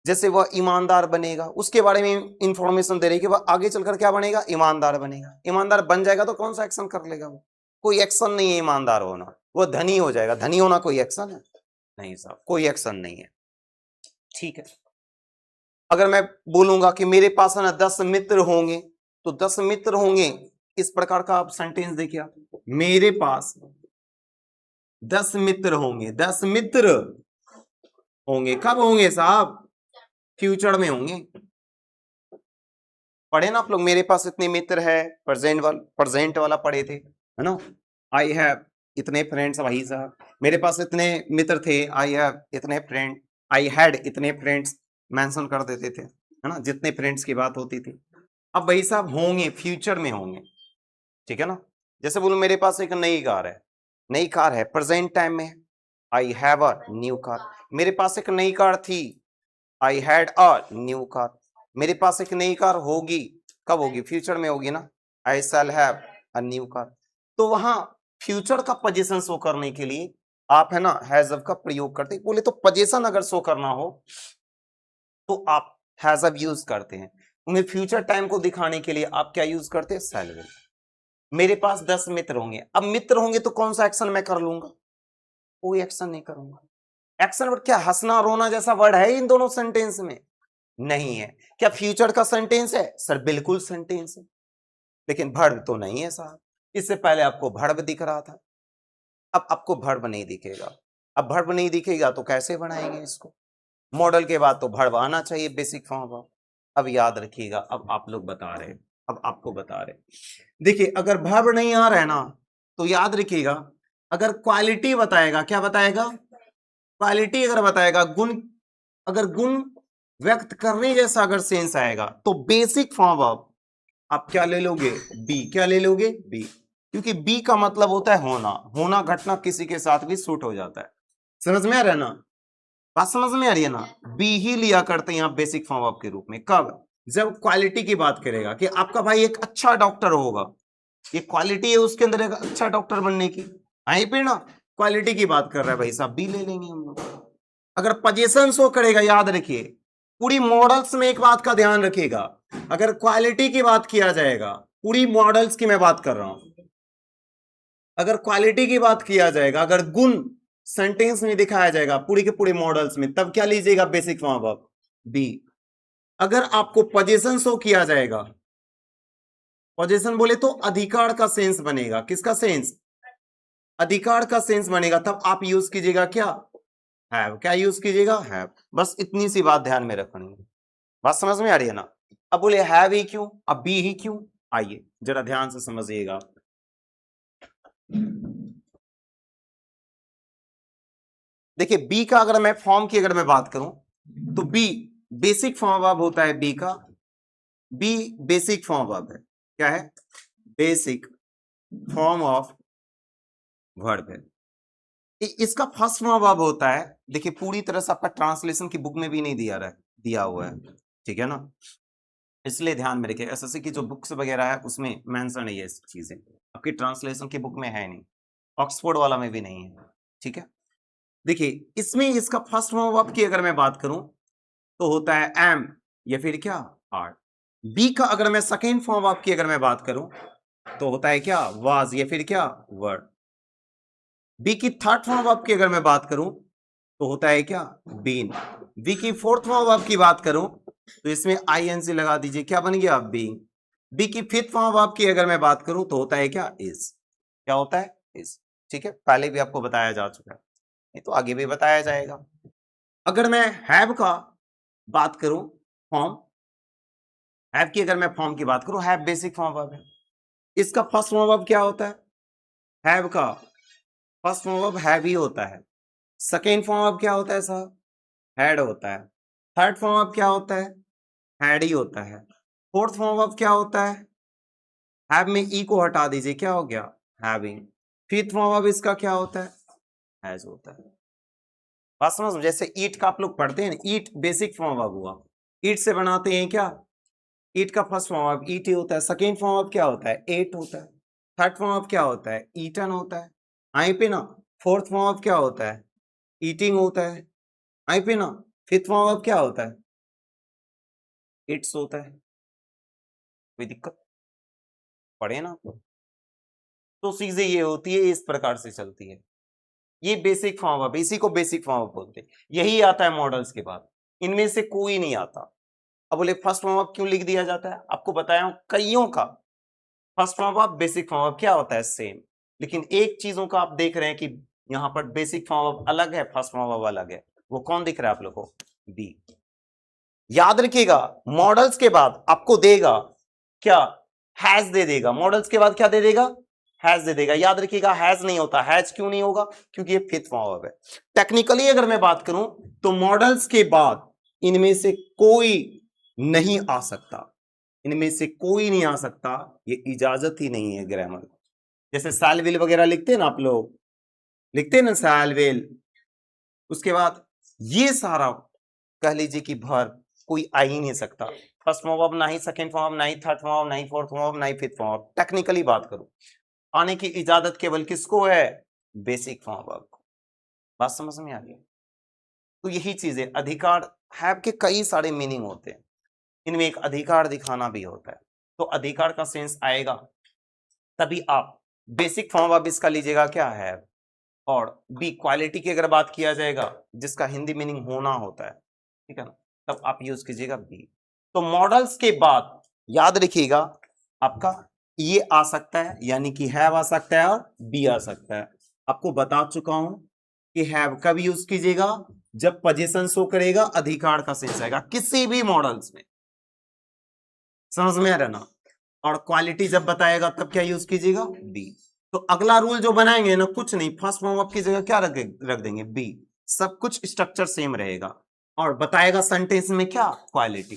जैसे वह ईमानदार बनेगा, उसके बारे में इंफॉर्मेशन दे रही है कि वह आगे चलकर क्या बनेगा? ईमानदार बनेगा। ईमानदार बन जाएगा तो कौन सा एक्शन कर लेगा वो? कोई एक्शन नहीं है ईमानदार होना। वो धनी हो जाएगा, धनी होना कोई एक्शन है? नहीं साहब, कोई एक्शन नहीं है। ठीक है, अगर मैं बोलूंगा कि मेरे पास है ना 10 मित्र होंगे, तो 10 मित्र होंगे, इस प्रकार का आप सेंटेंस देखिए आप, मेरे पास 10 मित्र होंगे। 10 मित्र होंगे कब होंगे साहब? फ्यूचर में होंगे। पढ़े ना आप लोग, मेरे पास इतने मित्र है, प्रेजेंट वाला पढ़े थे, है ना। आई हैव इतने फ्रेंड्स, वही साहब मेरे पास इतने मित्र थे, आई हैव इतने फ्रेंड, आई हैड इतने फ्रेंड्स मेंशन कर देते थे, है ना, जितने फ्रेंड्स की बात होती थी। अब वही साहब होंगे, फ्यूचर में होंगे, ठीक है ना। जैसे बोलो मेरे पास एक नई कार है, नई कार है प्रेजेंट टाइम में, I have a new car. मेरे पास एक नई कार थी, I had a new car. मेरे पास एक नई कार होगी, कब होगी? फ्यूचर में होगी ना, I shall have a new car. तो वहां फ्यूचर का पोजीशन शो करने के लिए आप है ना हैज ऑफ का प्रयोग करते हैं। बोले तो पोजीशन अगर शो करना हो तो आप हैज ऑफ यूज करते हैं, उन्हें फ्यूचर टाइम को दिखाने के लिए आप क्या यूज करते हैं? शैल विल। मेरे पास 10 मित्र होंगे, अब मित्र होंगे तो कौन सा एक्शन मैं कर लूंगा? कोई एक्शन नहीं करूंगा। एक्शन वर्ड क्या हंसना रोना जैसा वर्ड है इन दोनों सेंटेंस में? नहीं है। क्या फ्यूचर का सेंटेंस है? सर बिल्कुल सेंटेंस है, लेकिन वर्ब तो नहीं है साहब। इससे पहले आपको वर्ब दिख रहा था, अब आपको वर्ब नहीं दिखेगा। अब वर्ब नहीं दिखेगा तो कैसे बनाएंगे इसको? मॉडल के बाद तो वर्ब आना चाहिए, बेसिक फॉर्म ऑफ। अब याद रखिएगा, अब आप लोग बता रहे हैं, अब आपको बता रहे, देखिए अगर वर्ब नहीं आ रहा है ना तो याद रखिएगा, अगर क्वालिटी बताएगा, क्या बताएगा? क्वालिटी अगर बताएगा, गुण, अगर गुण व्यक्त करने जैसा अगर सेंस आएगा तो बेसिक फॉर्म ऑफ आप क्या ले लोगे? बी। क्या ले लोगे? बी, क्योंकि बी का मतलब होता है होना, होना घटना किसी के साथ भी सूट हो जाता है। समझ में आ रहा है ना? बात समझ में आ रही है ना? बी ही लिया करते हैं आप बेसिक फॉर्म ऑफ के रूप में। कब? जब क्वालिटी की बात करेगा कि आपका भाई एक अच्छा डॉक्टर होगा, ये क्वालिटी है उसके अंदर एक अच्छा डॉक्टर बनने की, आई पे ना क्वालिटी की बात कर रहा है भाई साहब, बी ले लेंगे हम लोग। अगर पोजीशन शो करेगा, याद रखिए पूरी मॉडल्स में एक बात का ध्यान रखिएगा, अगर क्वालिटी की बात किया जाएगा, पूरी मॉडल्स की मैं बात कर रहा हूं, अगर क्वालिटी की बात किया जाएगा, अगर गुण सेंटेंस में दिखाया जाएगा पूरी के पूरे मॉडल्स में, तब क्या लीजिएगा? Basic form of be. अगर आपको पोजीशन शो किया जाएगा, पोजीशन बोले तो अधिकार का सेंस बनेगा, किसका सेंस? अधिकार का सेंस बनेगा, तब आप यूज कीजिएगा क्या? हैव। क्या यूज कीजिएगा? हैव। बस इतनी सी बात ध्यान में रखनी है। बात समझ में आ रही है ना? अब बोले हैव ही क्यों, अब बी ही क्यों? आइए जरा ध्यान से समझिएगा। देखिए बी का अगर मैं फॉर्म की अगर मैं बात करूं तो बी बेसिक फॉर्म वर्ब होता है, बी का, बी बेसिक फॉर्म वर्ब है। क्या है? बेसिक फॉर्म ऑफ वर्ब है। इसका फर्स्ट फॉर्म अब होता है, देखिए पूरी तरह से आपका ट्रांसलेशन की बुक में भी नहीं दिया हुआ है, ठीक है ना, इसलिए ध्यान में रखिए। एसएससी की जो बुक्स वगैरह है उसमें मेंशन है ये चीजें, आपकी ट्रांसलेशन की बुक में है नहीं, ऑक्सफोर्ड वाला में भी नहीं है, ठीक है। देखिए इसमें इसका फर्स्ट फॉर्म वर्ब की अगर मैं बात करूं तो होता है एम या फिर क्या आर। बी का अगर मैं सेकेंड फॉर्म वर्ब की अगर मैं बात करूं तो होता है क्या वाज या फिर क्या वर्ड। बी की थर्ड फॉर्म वर्ब की अगर मैं बात करूं तो होता है क्या बीन। बी की फोर्थ फॉर्म वर्ब की बात करूं तो इसमें आईएनसी लगा दीजिए, क्या बन गया बीइंग। बी की फिफ्थ फॉर्म वर्ब की अगर मैं बात करूं तो होता है क्या इज, क्या होता है इज, ठीक है, पहले भी आपको बताया जा चुका है, नहीं तो आगे भी बताया जाएगा। अगर मैं हैव का बात करूं फॉर्म, हैव की अगर मैं फॉर्म की बात करूं, हैव बेसिक फॉर्म वर्ब है, इसका फर्स्ट फॉर्म वर्ब क्या होता है, हैव का first form verb have he होता है। सेकेंड फॉर्म वर्ब क्या होता है साहब, हैड होता है। थर्ड फॉर्म वर्ब क्या होता है, हैड ही होता है। फोर्थ फॉर्म वर्ब क्या होता है, हैव में ई को हटा दीजिए, क्या हो गया हैविंग। फिफ्थ फॉर्म वर्ब इसका क्या होता है, हैज होता है। बात समझ, जैसे ईट का आप लोग पढ़ते हैं ना, ईट बेसिक फॉर्म वर्ब हुआ, ईट से बनाते हैं क्या, ईट का फर्स्ट फॉर्म वर्ब ईट ही होता है। सेकेंड फॉर्म वर्ब क्या होता है, एट होता है। थर्ड फॉर्म वर्ब क्या होता है, ईटन होता है। आई पे ना फोर्थ फॉर्म वर्ब क्या होता है, ईटिंग होता है। आई पे ना फिफ्थ फॉर्म वर्ब क्या होता है, इट्स होता है। कोई दिक्कत, पढ़े ना आप लोग। तो चीजें ये होती है, इस प्रकार से चलती है। ये बेसिक फॉर्म वर्ब, इसी को बेसिक फॉर्म वर्ब बोलते हैं। यही आता है मॉडल्स के बाद, इनमें से कोई नहीं आता। अब बोले फर्स्ट फॉर्म वर्ब क्यों लिख दिया जाता है, आपको बताया हूं कईयों का first form verb basic form verb क्या होता है सेम, लेकिन एक चीजों का आप देख रहे हैं कि यहां पर बेसिक फॉर्म वर्ब अलग है, फर्स्ट फॉर्म वर्ब अलग है। वो कौन दिख रहा है आप लोग को, बी। याद रखिएगा मॉडल्स के बाद आपको देगा क्या, हैज दे देगा, मॉडल्स के बाद क्या दे देगा, हैज दे देगा। याद रखिएगा हैज नहीं होता, हैज क्यों नहीं होगा, क्योंकि ये फिफ्थ फॉर्म वर्ब है। टेक्निकली अगर मैं बात करूं तो मॉडल्स के बाद इनमें से कोई नहीं आ सकता, इनमें से कोई नहीं आ सकता, ये इजाजत ही नहीं है ग्रामर। जैसे सैलविल वगैरह लिखते हैं ना आप लोग, लिखते हैं ना सैलविल, उसके बाद ये सारा कह लीजिए कि भर कोई आ ही नहीं सकता। फर्स्ट फॉर्म वर्ब ना ही, सेकंड फॉर्म ना ही, थर्ड फॉर्म ना ही, फोर्थ फॉर्म ना ही, फिफ्थ फॉर्म। टेक्निकली बात करूं आने की इजाजत केवल किसको है, बेसिक फॉर्म वर्ब को। बात समझ में आ गई। तो यही चीजें अधिकार हैव के कई सारे मीनिंग होते हैं, इनमें एक अधिकार दिखाना भी होता है। तो अधिकार का सेंस आएगा तभी आप बेसिक फॉर्म वर्ब इसका लीजिएगा क्या है। और बी क्वालिटी की अगर बात किया जाएगा जिसका हिंदी मीनिंग होना होता है, ठीक है ना, तब आप यूज कीजिएगा बी। तो मॉडल्स के बाद याद रखिएगा आपका ये आ सकता है, यानी कि हैव आ सकता है और बी आ सकता है। आपको बता चुका हूं कि हैव कब यूज कीजिएगा, जब पोजीशन शो करेगा, अधिकार का सेंस आएगा किसी भी मॉडल्स में, समझ में आ रहा ना। और क्वालिटी जब बताएगा तब क्या यूज कीजिएगा, बी। तो अगला रूल जो बनाएंगे ना, कुछ नहीं, फर्स्ट फॉर्म वर्ब की जगह क्या रख देंगे, बी। सब कुछ स्ट्रक्चर सेम रहेगा और बताएगा सेंटेंस में क्या, क्वालिटी।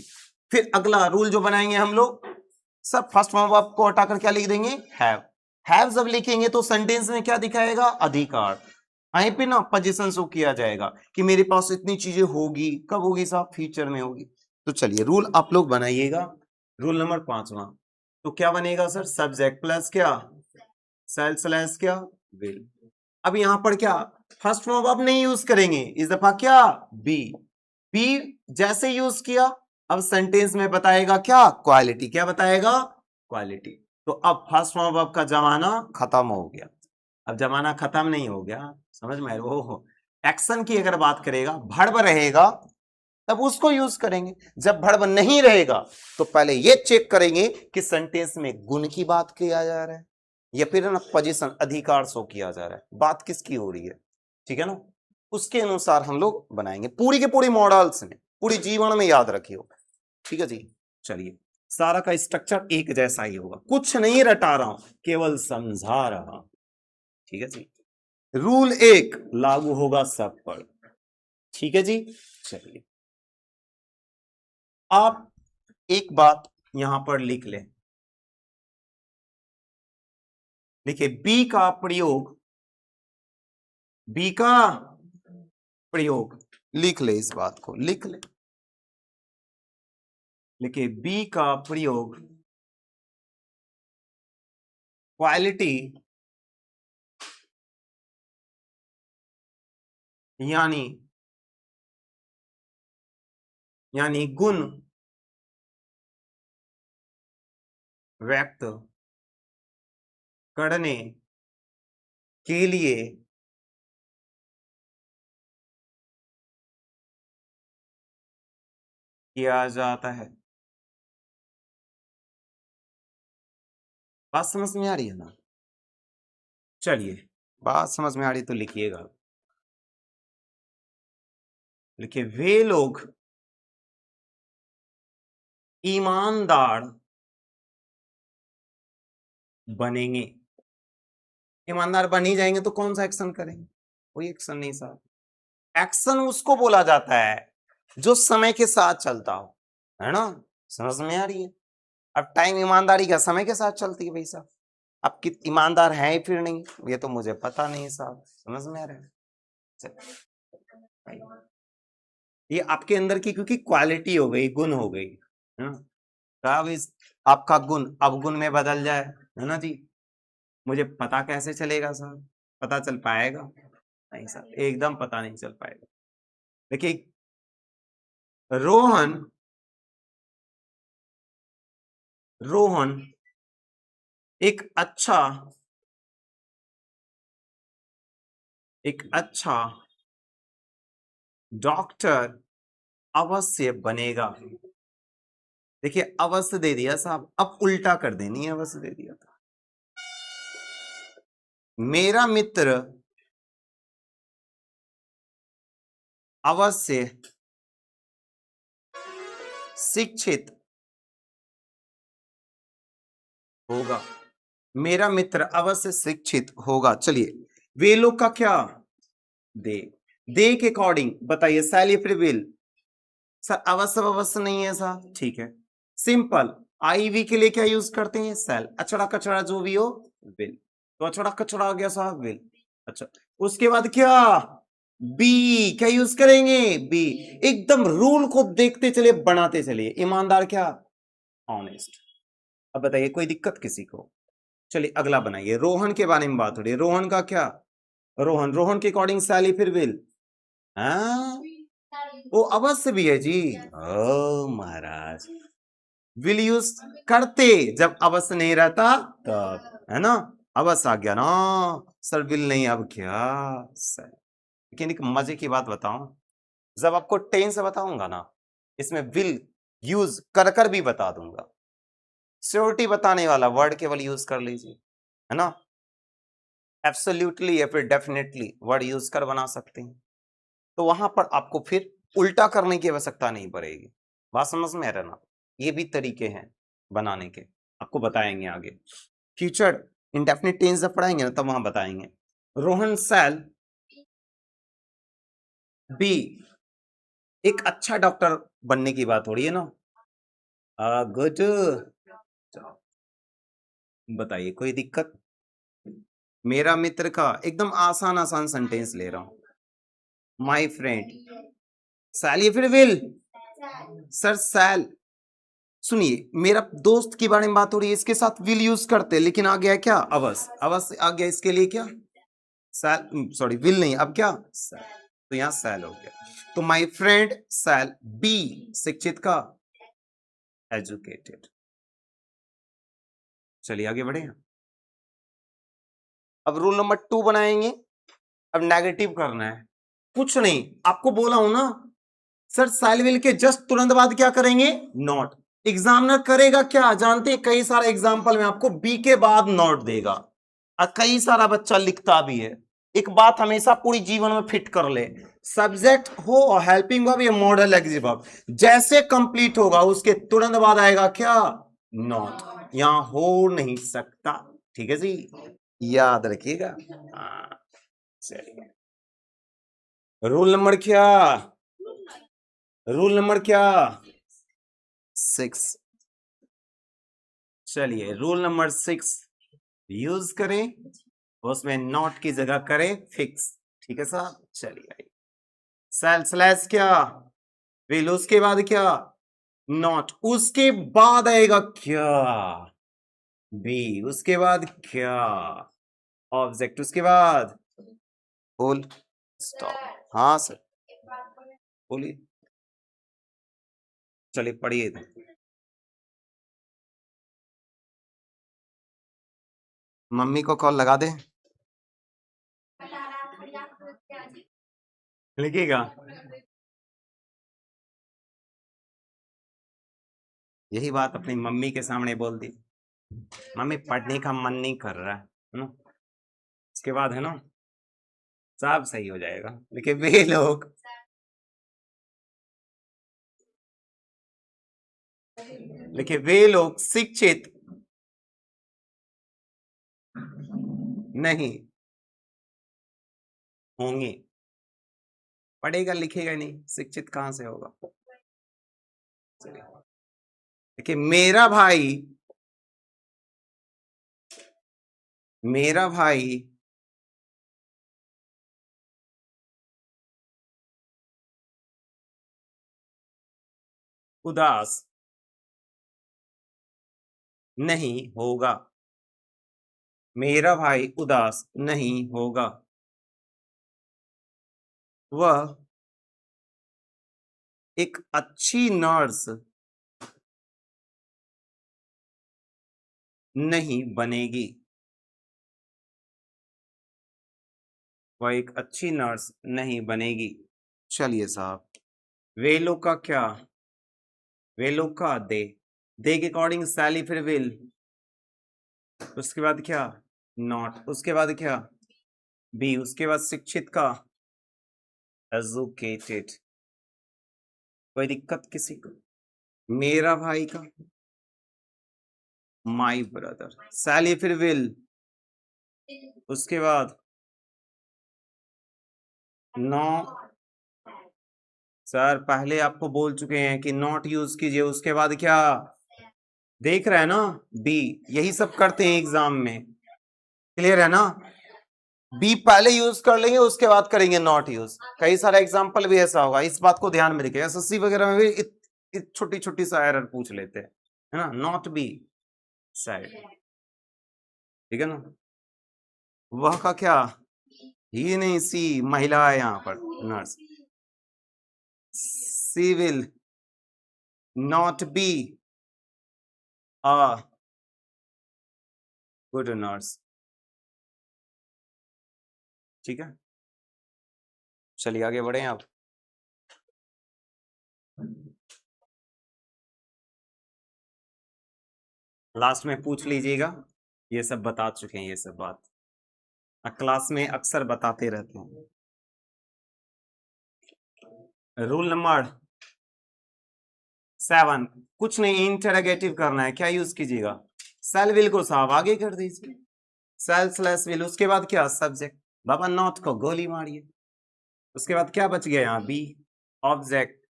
फिर अगला रूल जो बनाएंगे हम लोग, सब फर्स्ट फॉर्म वर्ब को हटाकर क्या लिख देंगे, हैव जब लिखेंगे तो सेंटेंस में क्या दिखाएगा, अधिकार। यहीं पे ना पोजीशन शो किया जाएगा कि मेरे पास इतनी चीजें होगी, कब होगी साहब, फ्यूचर में होगी। तो चलिए रूल आप लोग बनाइएगा। रूल नंबर 5वां, तो क्या बनेगा सर, सब्जेक्ट प्लस क्या, सेल स्लैश क्या, विल। अब यहां पर क्या फर्स्ट फॉर्म वर्ब नहीं यूज करेंगे इस दफा, क्या बी। बी जैसे यूज किया अब सेंटेंस में बताएगा क्या, क्वालिटी। क्या बताएगा, क्वालिटी। तो अब फर्स्ट फॉर्म वर्ब का जमाना खत्म हो गया। अब जमाना खत्म नहीं हो गया, समझ में, वो एक्शन की अगर बात करेगा, वर्ब रहेगा तब उसको यूज करेंगे। जब वर्ब नहीं रहेगा तो पहले ये चेक करेंगे कि सेंटेंस में गुण की बात किया जा रहा है या फिर ना पोजीशन, अधिकार शो किया जा रहा है, बात किसकी हो रही है, ठीक है ना। उसके अनुसार हम लोग बनाएंगे पूरी के पूरी मॉडल्स में, पूरी जीवन में याद रखियो, ठीक है जी। चलिए सारा का स्ट्रक्चर एक जैसा ही होगा, कुछ नहीं रटा रहा हूं, केवल समझा रहा हूं, ठीक है जी। रूल 1 लागू होगा सब पर, ठीक है जी। चलिए आप एक बात यहां पर लिख लें, देखिए बी का प्रयोग बी का प्रयोग, लिख ले इस बात को, लिख ले, लिखिए बी का प्रयोग क्वालिटी यानी गुण व्यक्त करने के लिए किया जाता है। बात समझ में आ रही है ना? चलिए, बात समझ में आ रही तो लिखिएगा, लिखिए वे लोग ईमानदार बनेंगे। ईमानदार बन ही जाएंगे तो कौन सा एक्शन करेंगे? कोई एक्शन नहीं साहब। एक्शन उसको बोला जाता है जो समय के साथ चलता हो, है ना? समझ में आ रही है? अब टाइम ईमानदारी का समय के साथ चलती है भाई साहब। अब कित ईमानदार है ही फिर नहीं, ये तो मुझे पता नहीं साहब। समझ में आ रहा है? ये आपके अंदर की क्योंकि क्वालिटी हो गई, गुण हो गई, है ना? अब इस आपका गुण अवगुण में बदल जाए, है ना जी, मुझे पता कैसे चलेगा साहब? पता चल पाएगा? नहीं साहब, एकदम पता नहीं चल पाएगा। देखिए रोहन एक अच्छा डॉक्टर अवश्य बनेगा। देखिए अवश्य दे दिया साहब, अब उल्टा कर देनी है, अवश्य दे दिया था। मेरा मित्र अवश्य शिक्षित होगा। मेरा मित्र अवश्य शिक्षित होगा। चलिए वे लोग का क्या? दे के अकॉर्डिंग बताइए, सैली फिर विल। सर अवश्य नहीं है साहब, ठीक है, सिंपल। आई वी के लिए क्या यूज करते हैं? सेल। अचड़ा कचड़ा जो भी हो विल, तो अचड़ा कचड़ा आ गया साहब विल। अच्छा, उसके बाद क्या? बी क्या यूज करेंगे? बी। एकदम रूल को देखते चलिए, बनाते चलिए। ईमानदार क्या? ऑनेस्ट। अब बताइए कोई दिक्कत किसी को? चलिए अगला बनाइए। रोहन के बारे में बात हो रही है, रोहन का क्या? रोहन के अकॉर्डिंग सैली फिर विल। हाँ वो अवश्य भी है जी। ओ महाराज, विल यूज करते जब अवश्य नहीं रहता तब, है ना? अवश्य आ गया ना सर, विल नहीं, अब क्या सर? लेकिन एक मजे की बात बताऊं, जब आपको टेंस बताऊंगा ना, इसमें विल यूज कर कर भी बता दूंगा। श्योरिटी बताने वाला वर्ड केवल यूज कर लीजिए, है ना? एब्सोल्युटली या फिर डेफिनेटली वर्ड यूज कर बना सकते हैं, तो वहां पर आपको फिर उल्टा करने की आवश्यकता नहीं पड़ेगी। बात समझ में आ रहा ना? ये भी तरीके हैं बनाने के, आपको बताएंगे आगे। फ्यूचर इंडेफिनिट टेंस जब पढ़ाएंगे ना तब वहां बताएंगे। रोहन शैल बी, एक अच्छा डॉक्टर बनने की बात हो रही है ना? गुड। बताइए कोई दिक्कत? मेरा मित्र का एकदम आसान आसान सेंटेंस ले रहा हूं। माई फ्रेंड सैल या फिर विल? सर सैल, सुनिए मेरा दोस्त के बारे में बात हो रही है, इसके साथ विल यूज करते, लेकिन आ गया क्या? अवश्य। अवश्य आ गया, इसके लिए क्या? सैल, सॉरी विल नहीं, अब क्या? सैल। तो यहां सैल हो गया। तो माय फ्रेंड सैल बी, शिक्षित का एजुकेटेड। चलिए आगे बढ़े। अब रूल नंबर 2 बनाएंगे। अब नेगेटिव करना है, कुछ नहीं, आपको बोला हूं ना सर, सैल विल के जस्ट तुरंत बाद क्या करेंगे? नॉट। एग्जामिनर करेगा क्या जानते हैं? कई सारे एग्जाम्पल में आपको बी के बाद नॉट देगा, और कई सारा बच्चा लिखता भी है। एक बात हमेशा पूरी जीवन में फिट कर ले, सब्जेक्ट हो और हेल्पिंग वर्ब या मॉडल एग्जीव वर्ब, जैसे कंप्लीट होगा उसके तुरंत बाद आएगा क्या? नॉट। यहां हो नहीं सकता, ठीक है जी, याद रखिएगा। चलिए रूल नंबर क्या? रूल नंबर क्या? 6। चलिए रूल नंबर 6 यूज करें, उसमें नॉट की जगह करें फिक्स, ठीक है साहब, चलिए आइए। सेल स्लैश क्या, विल, उसके बाद क्या, नॉट, उसके बाद आएगा क्या, बी, उसके बाद क्या, ऑब्जेक्ट, उसके बाद फुल स्टॉप। हाँ सर, बोलिए, चलिए पढ़िए इधर। मम्मी को कॉल लगा दे, लिखिएगा। यही बात अपनी मम्मी के सामने बोल दी, मम्मी पढ़ने का मन नहीं कर रहा है ना, उसके बाद है ना सब सही हो जाएगा। लेकिन वे लोग, लेकिन वे लोग शिक्षित नहीं होंगे। पढ़ेगा लिखेगा नहीं, शिक्षित कहां से होगा। चलिए, देखिए मेरा भाई उदास नहीं होगा, मेरा भाई उदास नहीं होगा, वह एक अच्छी नर्स नहीं बनेगी, वह एक अच्छी नर्स नहीं बनेगी। चलिए साहब, वे लोग का क्या, वे लोग का दे के अकॉर्डिंग सैली, फिर विल, उसके बाद क्या, नॉट, उसके बाद क्या, बी, उसके बाद शिक्षित का एजुकेटेड। कोई दिक्कत किसी को, मेरा भाई का माई ब्रदर, सैली फिर विल, उसके बाद नो, सर पहले आपको बोल चुके हैं कि नॉट यूज कीजिए, उसके बाद क्या, देख रहे हैं ना, बी, यही सब करते हैं एग्जाम में, क्लियर है ना। बी पहले यूज कर लेंगे, उसके बाद करेंगे नॉट यूज। कई सारा एग्जाम्पल भी ऐसा होगा, इस बात को ध्यान में रखिए, एसएससी वगैरह में भी छोटी छोटी सा एरर पूछ लेते हैं, है ना, नॉट बी साइड, ठीक है ना। वह का क्या, ही नहीं, सी, महिला है यहाँ पर, nurse, she will not be a good nurse, ठीक है। चलिए आगे बढ़े आप। लास्ट में पूछ लीजिएगा, ये सब बता चुके हैं, ये सब बात क्लास में अक्सर बताते रहते हैं। रूल नंबर 7, कुछ नहीं, इंटरोगेटिव करना है, क्या यूज कीजिएगा, सेल विल को साहब आगे कर दीजिए, सेल स्लैश विल, उसके बाद क्या, सब्जेक्ट, बाबा नॉट को गोली मारिए, उसके बाद क्या बच गया यहाँ, बी, ऑब्जेक्ट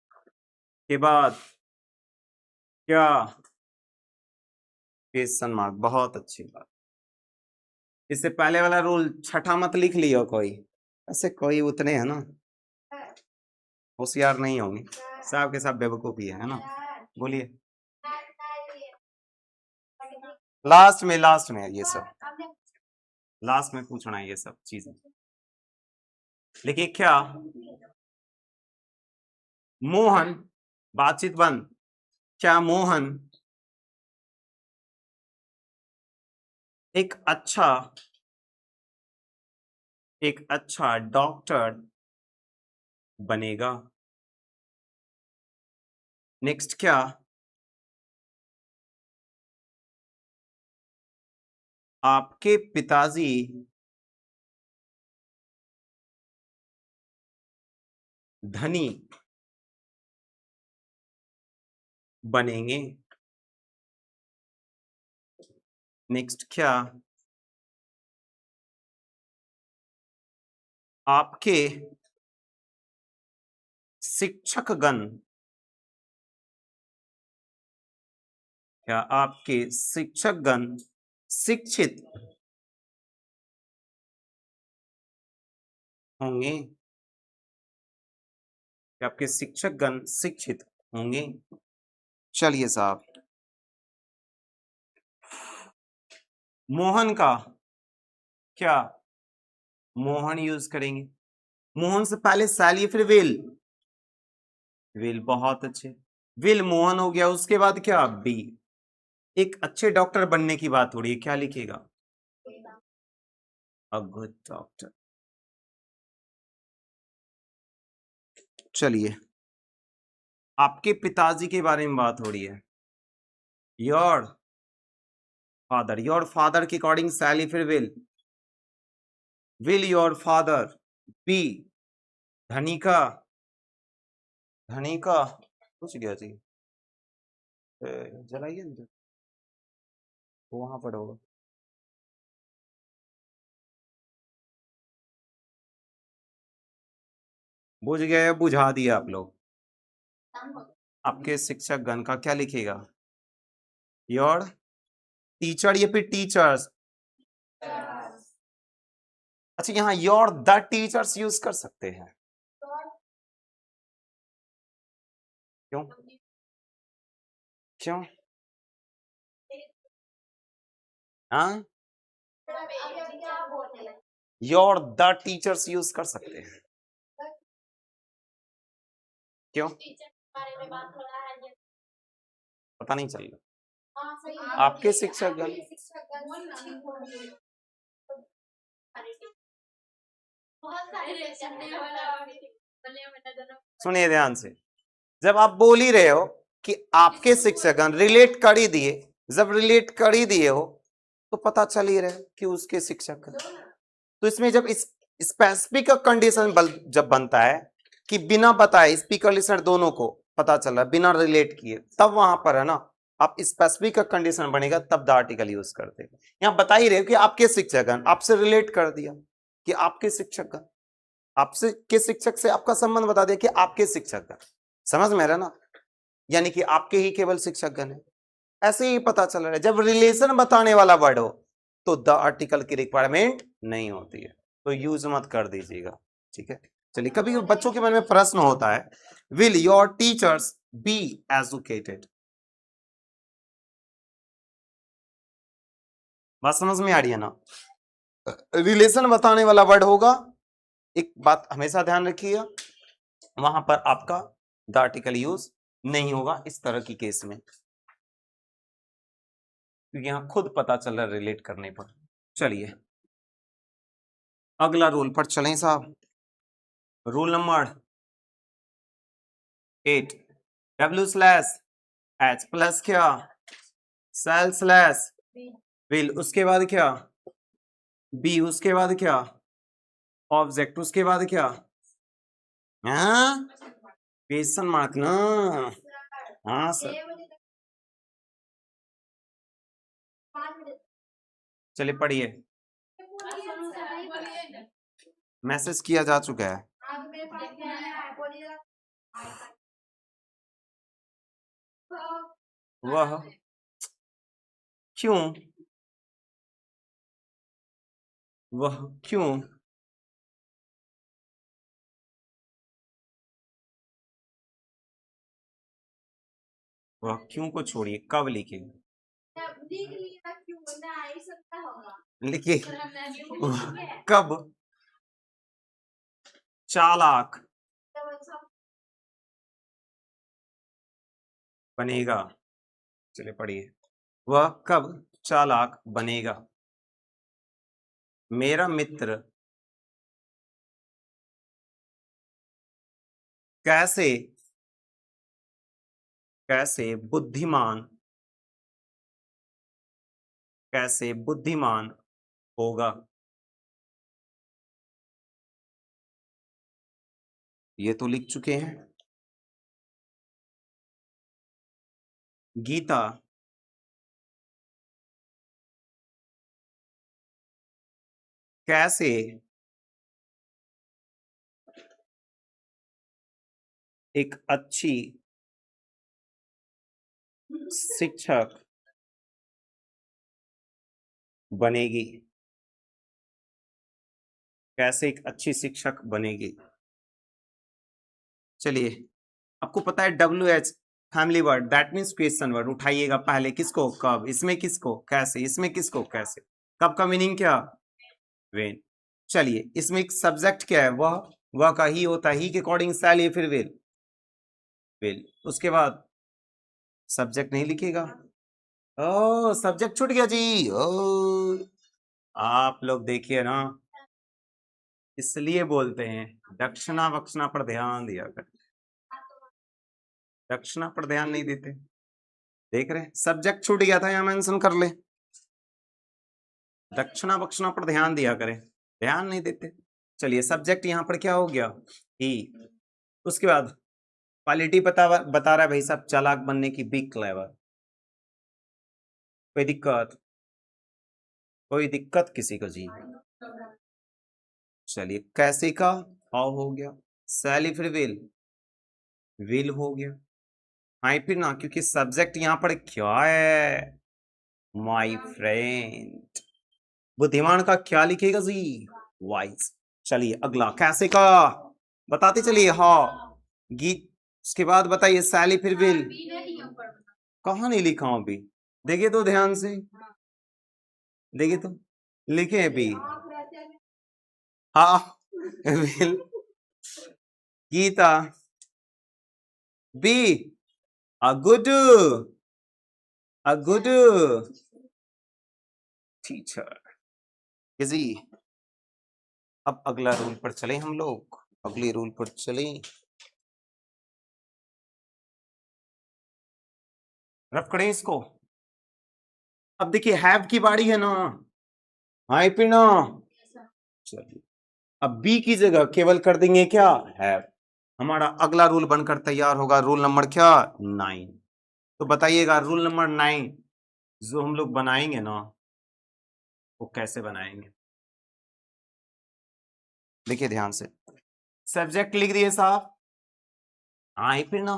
के बाद क्या, क्वेश्चन मार्क, बहुत अच्छी बात। इससे पहले वाला रूल छठा मत लिख लियो कोई, ऐसे कोई उतने है ना होशियार नहीं होंगे, सब के सब बेवकूफी है ना। बोलिए, लास्ट में ये सब, लास्ट में पूछना है ये सब चीजें। देखिए क्या, मोहन, बातचीत बंद, क्या मोहन एक अच्छा डॉक्टर बनेगा। नेक्स्ट क्या, आपके पिताजी धनी बनेंगे। नेक्स्ट क्या, आपके शिक्षकगण, क्या आपके शिक्षकगण शिक्षित होंगे, कि आपके शिक्षकगण शिक्षित होंगे। चलिए साहब, मोहन का क्या, मोहन यूज करेंगे। मोहन से पहले सैल या फिर विल, विल, बहुत अच्छे, विल मोहन हो गया। उसके बाद क्या, बी। एक अच्छे डॉक्टर बनने की बात हो रही है, क्या लिखेगा, अ गुड डॉक्टर। चलिए, आपके पिताजी के बारे में बात हो रही है, योर फादर। योर फादर के अकॉर्डिंग सैली फिर विल योर फादर बी धनिका, धनिका कुछ गया जी, जलाइए ना, वहां पर होगा। बुझ गए, बुझा दिया आप लोग। आपके शिक्षक गण का क्या लिखेगा, योर टीचर या फिर टीचर्स। अच्छा, यहाँ योर द टीचर्स यूज कर सकते हैं, क्यों, क्यों, हाँ, योर द टीचर्स यूज कर सकते हैं, क्यों, पता नहीं चल रहा। आपके शिक्षक गण, सुनिए ध्यान से, जब आप बोल ही रहे हो कि आपके शिक्षकगण, रिलेट कर ही दिए, जब रिलेट कर ही दिए हो तो पता चल ही रहे कि उसके शिक्षक। तो इसमें जब इस स्पेसिफिक कंडीशन जब बनता है कि बिना बताए स्पीकर लिसनर दोनों को पता चल रहा है बिना रिलेट किए, तब वहां पर है ना आप स्पेसिफिक कंडीशन बनेगा, तब द आर्टिकल यूज करते हैं। यहाँ बता ही रहे हो कि आपके शिक्षकगण, आपसे रिलेट कर दिया कि आपके शिक्षकगण, आपसे के शिक्षक से आपका संबंध बता दिया कि आपके शिक्षकगण, समझ में रहा ना, यानी कि आपके ही केवल शिक्षकगण है। ऐसे ही पता चल रहा है, जब रिलेशन बताने वाला वर्ड हो तो द आर्टिकल की रिक्वायरमेंट नहीं होती है, तो यूज मत कर दीजिएगा, ठीक है। चलिए, कभी बच्चों के मन में प्रश्न होता है, will your teachers be educated, बात समझ में आ रही है ना, रिलेशन बताने वाला वर्ड होगा, एक बात हमेशा ध्यान रखिएगा, वहां पर आपका द आर्टिकल यूज नहीं होगा इस तरह की केस में, क्योंकि यहां खुद पता चल रहा है रिलेट करने पर। चलिए, अगला रूल पर चलें साहब, rule number 8, W slash H plus क्या, सेल स्लैश विल, उसके बाद क्या, बी, उसके बाद क्या, ऑब्जेक्ट, उसके बाद क्या, हाँ, क्वेश्चन मार्क ना, हाँ सर। चलिए पढ़िए, मैसेज किया जा चुका है। वह क्यों, वह क्यों, वह क्यों को छोड़िए, कब लिखे, लिखिए कब, चालाक बनेगा। चलिए पढ़िए, वह कब चालाक बनेगा, मेरा मित्र कैसे, कैसे बुद्धिमान, कैसे बुद्धिमान होगा। ये तो लिख चुके हैं, गीता कैसे एक अच्छी शिक्षक बनेगी। कैसे एक अच्छी शिक्षक बनेगी। चलिए, आपको पता है WH family word, that means question word. उठाइएगा पहले, किसको कब, इसमें किसको कैसे, इसमें किसको कैसे। कब का मीनिंग क्या, वेन। चलिए, इसमें एक सब्जेक्ट क्या है, वह का ही होता है, ही के अकॉर्डिंग शैल या फिर विल। उसके बाद सब्जेक्ट नहीं लिखेगा। ओ, सब्जेक्ट छूट गया जी। ओ, आप लोग देखिए ना, इसलिए बोलते हैं दक्षिणा वक्षणा पर ध्यान दिया कर, दक्षिणा पर ध्यान नहीं देते। देख रहे हैं, सब्जेक्ट छूट गया था, यहां मेंशन कर ले। दक्षिणा वक्षणा पर ध्यान दिया करें, ध्यान नहीं देते। चलिए, सब्जेक्ट यहां पर क्या हो गया, ही। उसके बाद क्वालिटी बता रहा है भाई साहब, चालाक बनने की, बी क्लेवर। कोई दिक्कत, कोई दिक्कत किसी को जी। चलिए, कैसे का हाउ हो गया, सैली फिर विल हो गया। हाँ फिर ना, क्योंकि सब्जेक्ट यहां पर क्या है, माय फ्रेंड। बुद्धिमान का क्या लिखेगा जी, वाइज। चलिए अगला, कैसे का बताते चलिए, हाँ गीत। उसके बाद बताइए सैली फिर विल, कहा नहीं लिखा हूं अभी, देखिए तो ध्यान से, देखिए तो लिखे हैं भी, हाँ will, Gita, be a good teacher। जी, अब अगला रूल पर चले हम लोग, अगले रूल पर चले। रफ करें इसको। अब देखिए, हैव की बारी है ना, हाई पे ना। चलिए, अब बी की जगह केवल कर देंगे क्या, हैव। हमारा अगला रूल बनकर तैयार होगा, रूल नंबर क्या, 9। तो बताइएगा रूल नंबर 9 जो हम लोग बनाएंगे ना, वो कैसे बनाएंगे। देखिए ध्यान से, सब्जेक्ट लिख दिए साहब, हाई पे ना।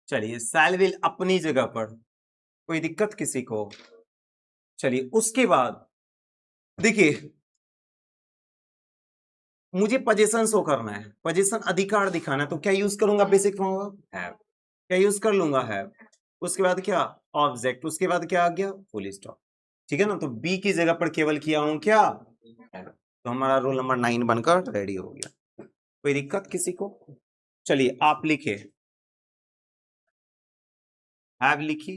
चलिए, शैल विल अपनी जगह पर, कोई दिक्कत किसी को। चलिए, उसके बाद देखिए, मुझे पोजीशन शो करना है, पोजीशन अधिकार दिखाना है, तो क्या यूज करूंगा, बेसिक फॉर्म हैव। क्या यूज कर लूंगा, हैव। उसके बाद क्या, ऑब्जेक्ट। उसके बाद क्या आ गया, फुल स्टॉप। ठीक है ना, तो बी की जगह पर केवल किया हूं क्या, have। तो हमारा रूल नंबर 9 बनकर रेडी हो गया। कोई दिक्कत किसी को। चलिए, आप लिखे, हैव लिखी,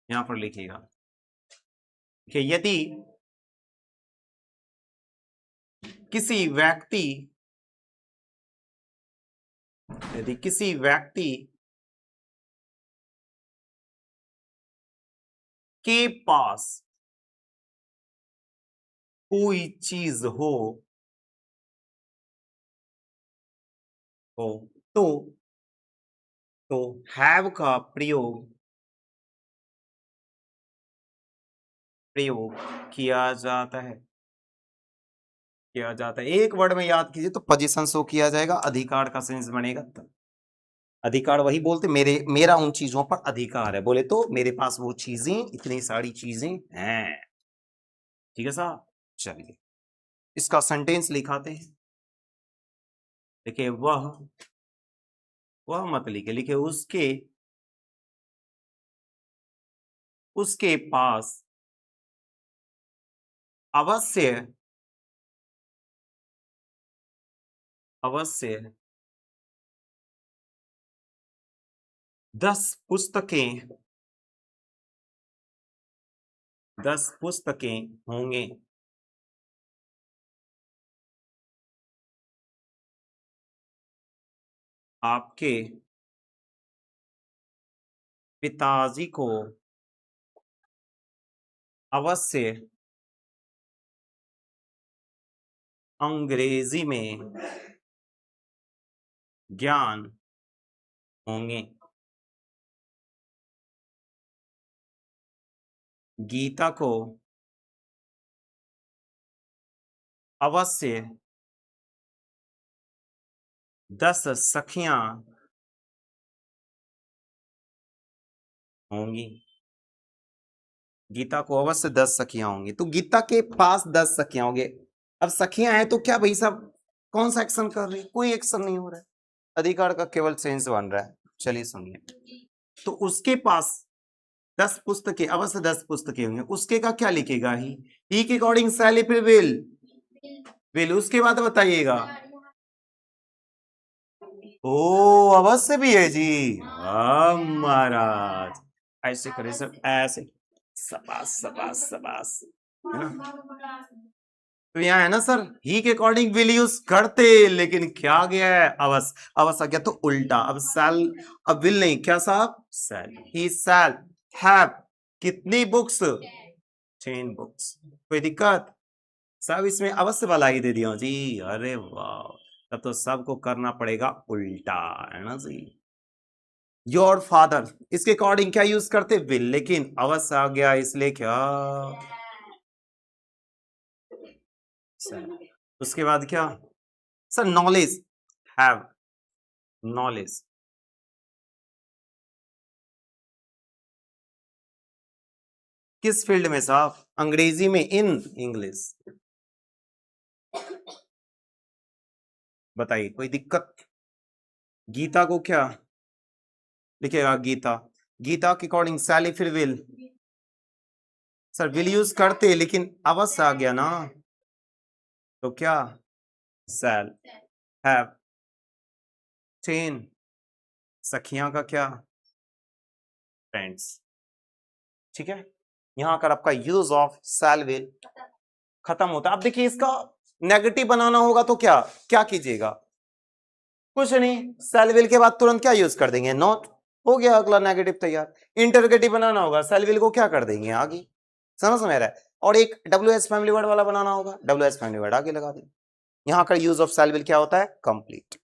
यहां पर लिखिएगा। यदि किसी व्यक्ति, यदि किसी व्यक्ति के पास कोई चीज हो तो हैव का प्रयोग किया जाता है। एक वर्ड में याद कीजिए, तो पोजीशन शो किया जाएगा, अधिकार का सेंस बनेगा तब। अधिकार वही बोलते, मेरा उन चीजों पर अधिकार है, बोले तो मेरे पास वो चीजें, इतनी सारी चीजें हैं। ठीक है साहब। चलिए, इसका सेंटेंस लिखाते हैं। देखिए, वह मत लिखे, लिखे उसके पास अवश्य अवश्य 10 पुस्तकें 10 पुस्तकें होंगे। आपके पिताजी को अवश्य अंग्रेजी में ज्ञान होंगे। गीता को अवश्य 10 सखियां होंगी। गीता को अवश्य 10 सखियां होंगी, तो गीता के पास 10 सखियां होंगे। अब सखियां हैं तो क्या भाई साहब कौन सा एक्शन कर रही है? कोई एक्शन नहीं हो रहा है, अधिकार का केवल सेंस बन रहा है। चलिए सुनिए, तो उसके पास 10 पुस्तकें, अवश्य 10 पुस्तकें होंगी, उसके का क्या लिखेगा? ही के अकॉर्डिंग शैल फिर विल उसके बाद बताइएगा। ओ अवश्य भी है जी, हाँ महाराज, ऐसे करे सर, ऐसे, सबास सबास सबास, है ना? तो यहाँ है ना सर, ही के अकॉर्डिंग विल यूज करते, लेकिन क्या गया है? अवश्य, अवश्य आ गया तो उल्टा, अब शैल, अब विल नहीं, क्या साहब? शैल, ही शैल हैव कितनी बुक्स? 10 बुक्स। कोई दिक्कत? सब इसमें अवश्य वाला ही दे दिया जी, अरे वाह, तब तो सबको करना पड़ेगा उल्टा, है ना जी। योर फादर, इसके अकॉर्डिंग क्या यूज करते? विल, लेकिन अवश्य आ गया इसलिए क्या? सर उसके बाद क्या सर? नॉलेज, हैव नॉलेज, किस फील्ड में साहब? अंग्रेजी में, इन इंग्लिश। बताइए कोई दिक्कत? गीता को क्या लिखेगा? गीता, गीता के अकॉर्डिंग सैली फिर विल, सर विल यूज करते लेकिन अवश्य आ गया ना, तो क्या? सैल हैव 10 सखियां का क्या? फ्रेंड्स। ठीक है, यहां कर आपका यूज ऑफ सैल विल खत्म होता है। अब देखिए इसका नेगेटिव बनाना होगा तो क्या क्या कीजिएगा? कुछ नहीं, सेल विल के बाद तुरंत क्या यूज कर देंगे? नॉट, हो गया अगला नेगेटिव तैयार। इंटरगेटिव बनाना होगा, सेल विल को क्या कर देंगे? आगे, समझ में आ रहा है? और एक WH फैमिली वर्ड वाला बनाना होगा, WH फैमिली वर्ड आगे लगा देंगे। यहां का यूज ऑफ सेल विल क्या होता है? कंप्लीट।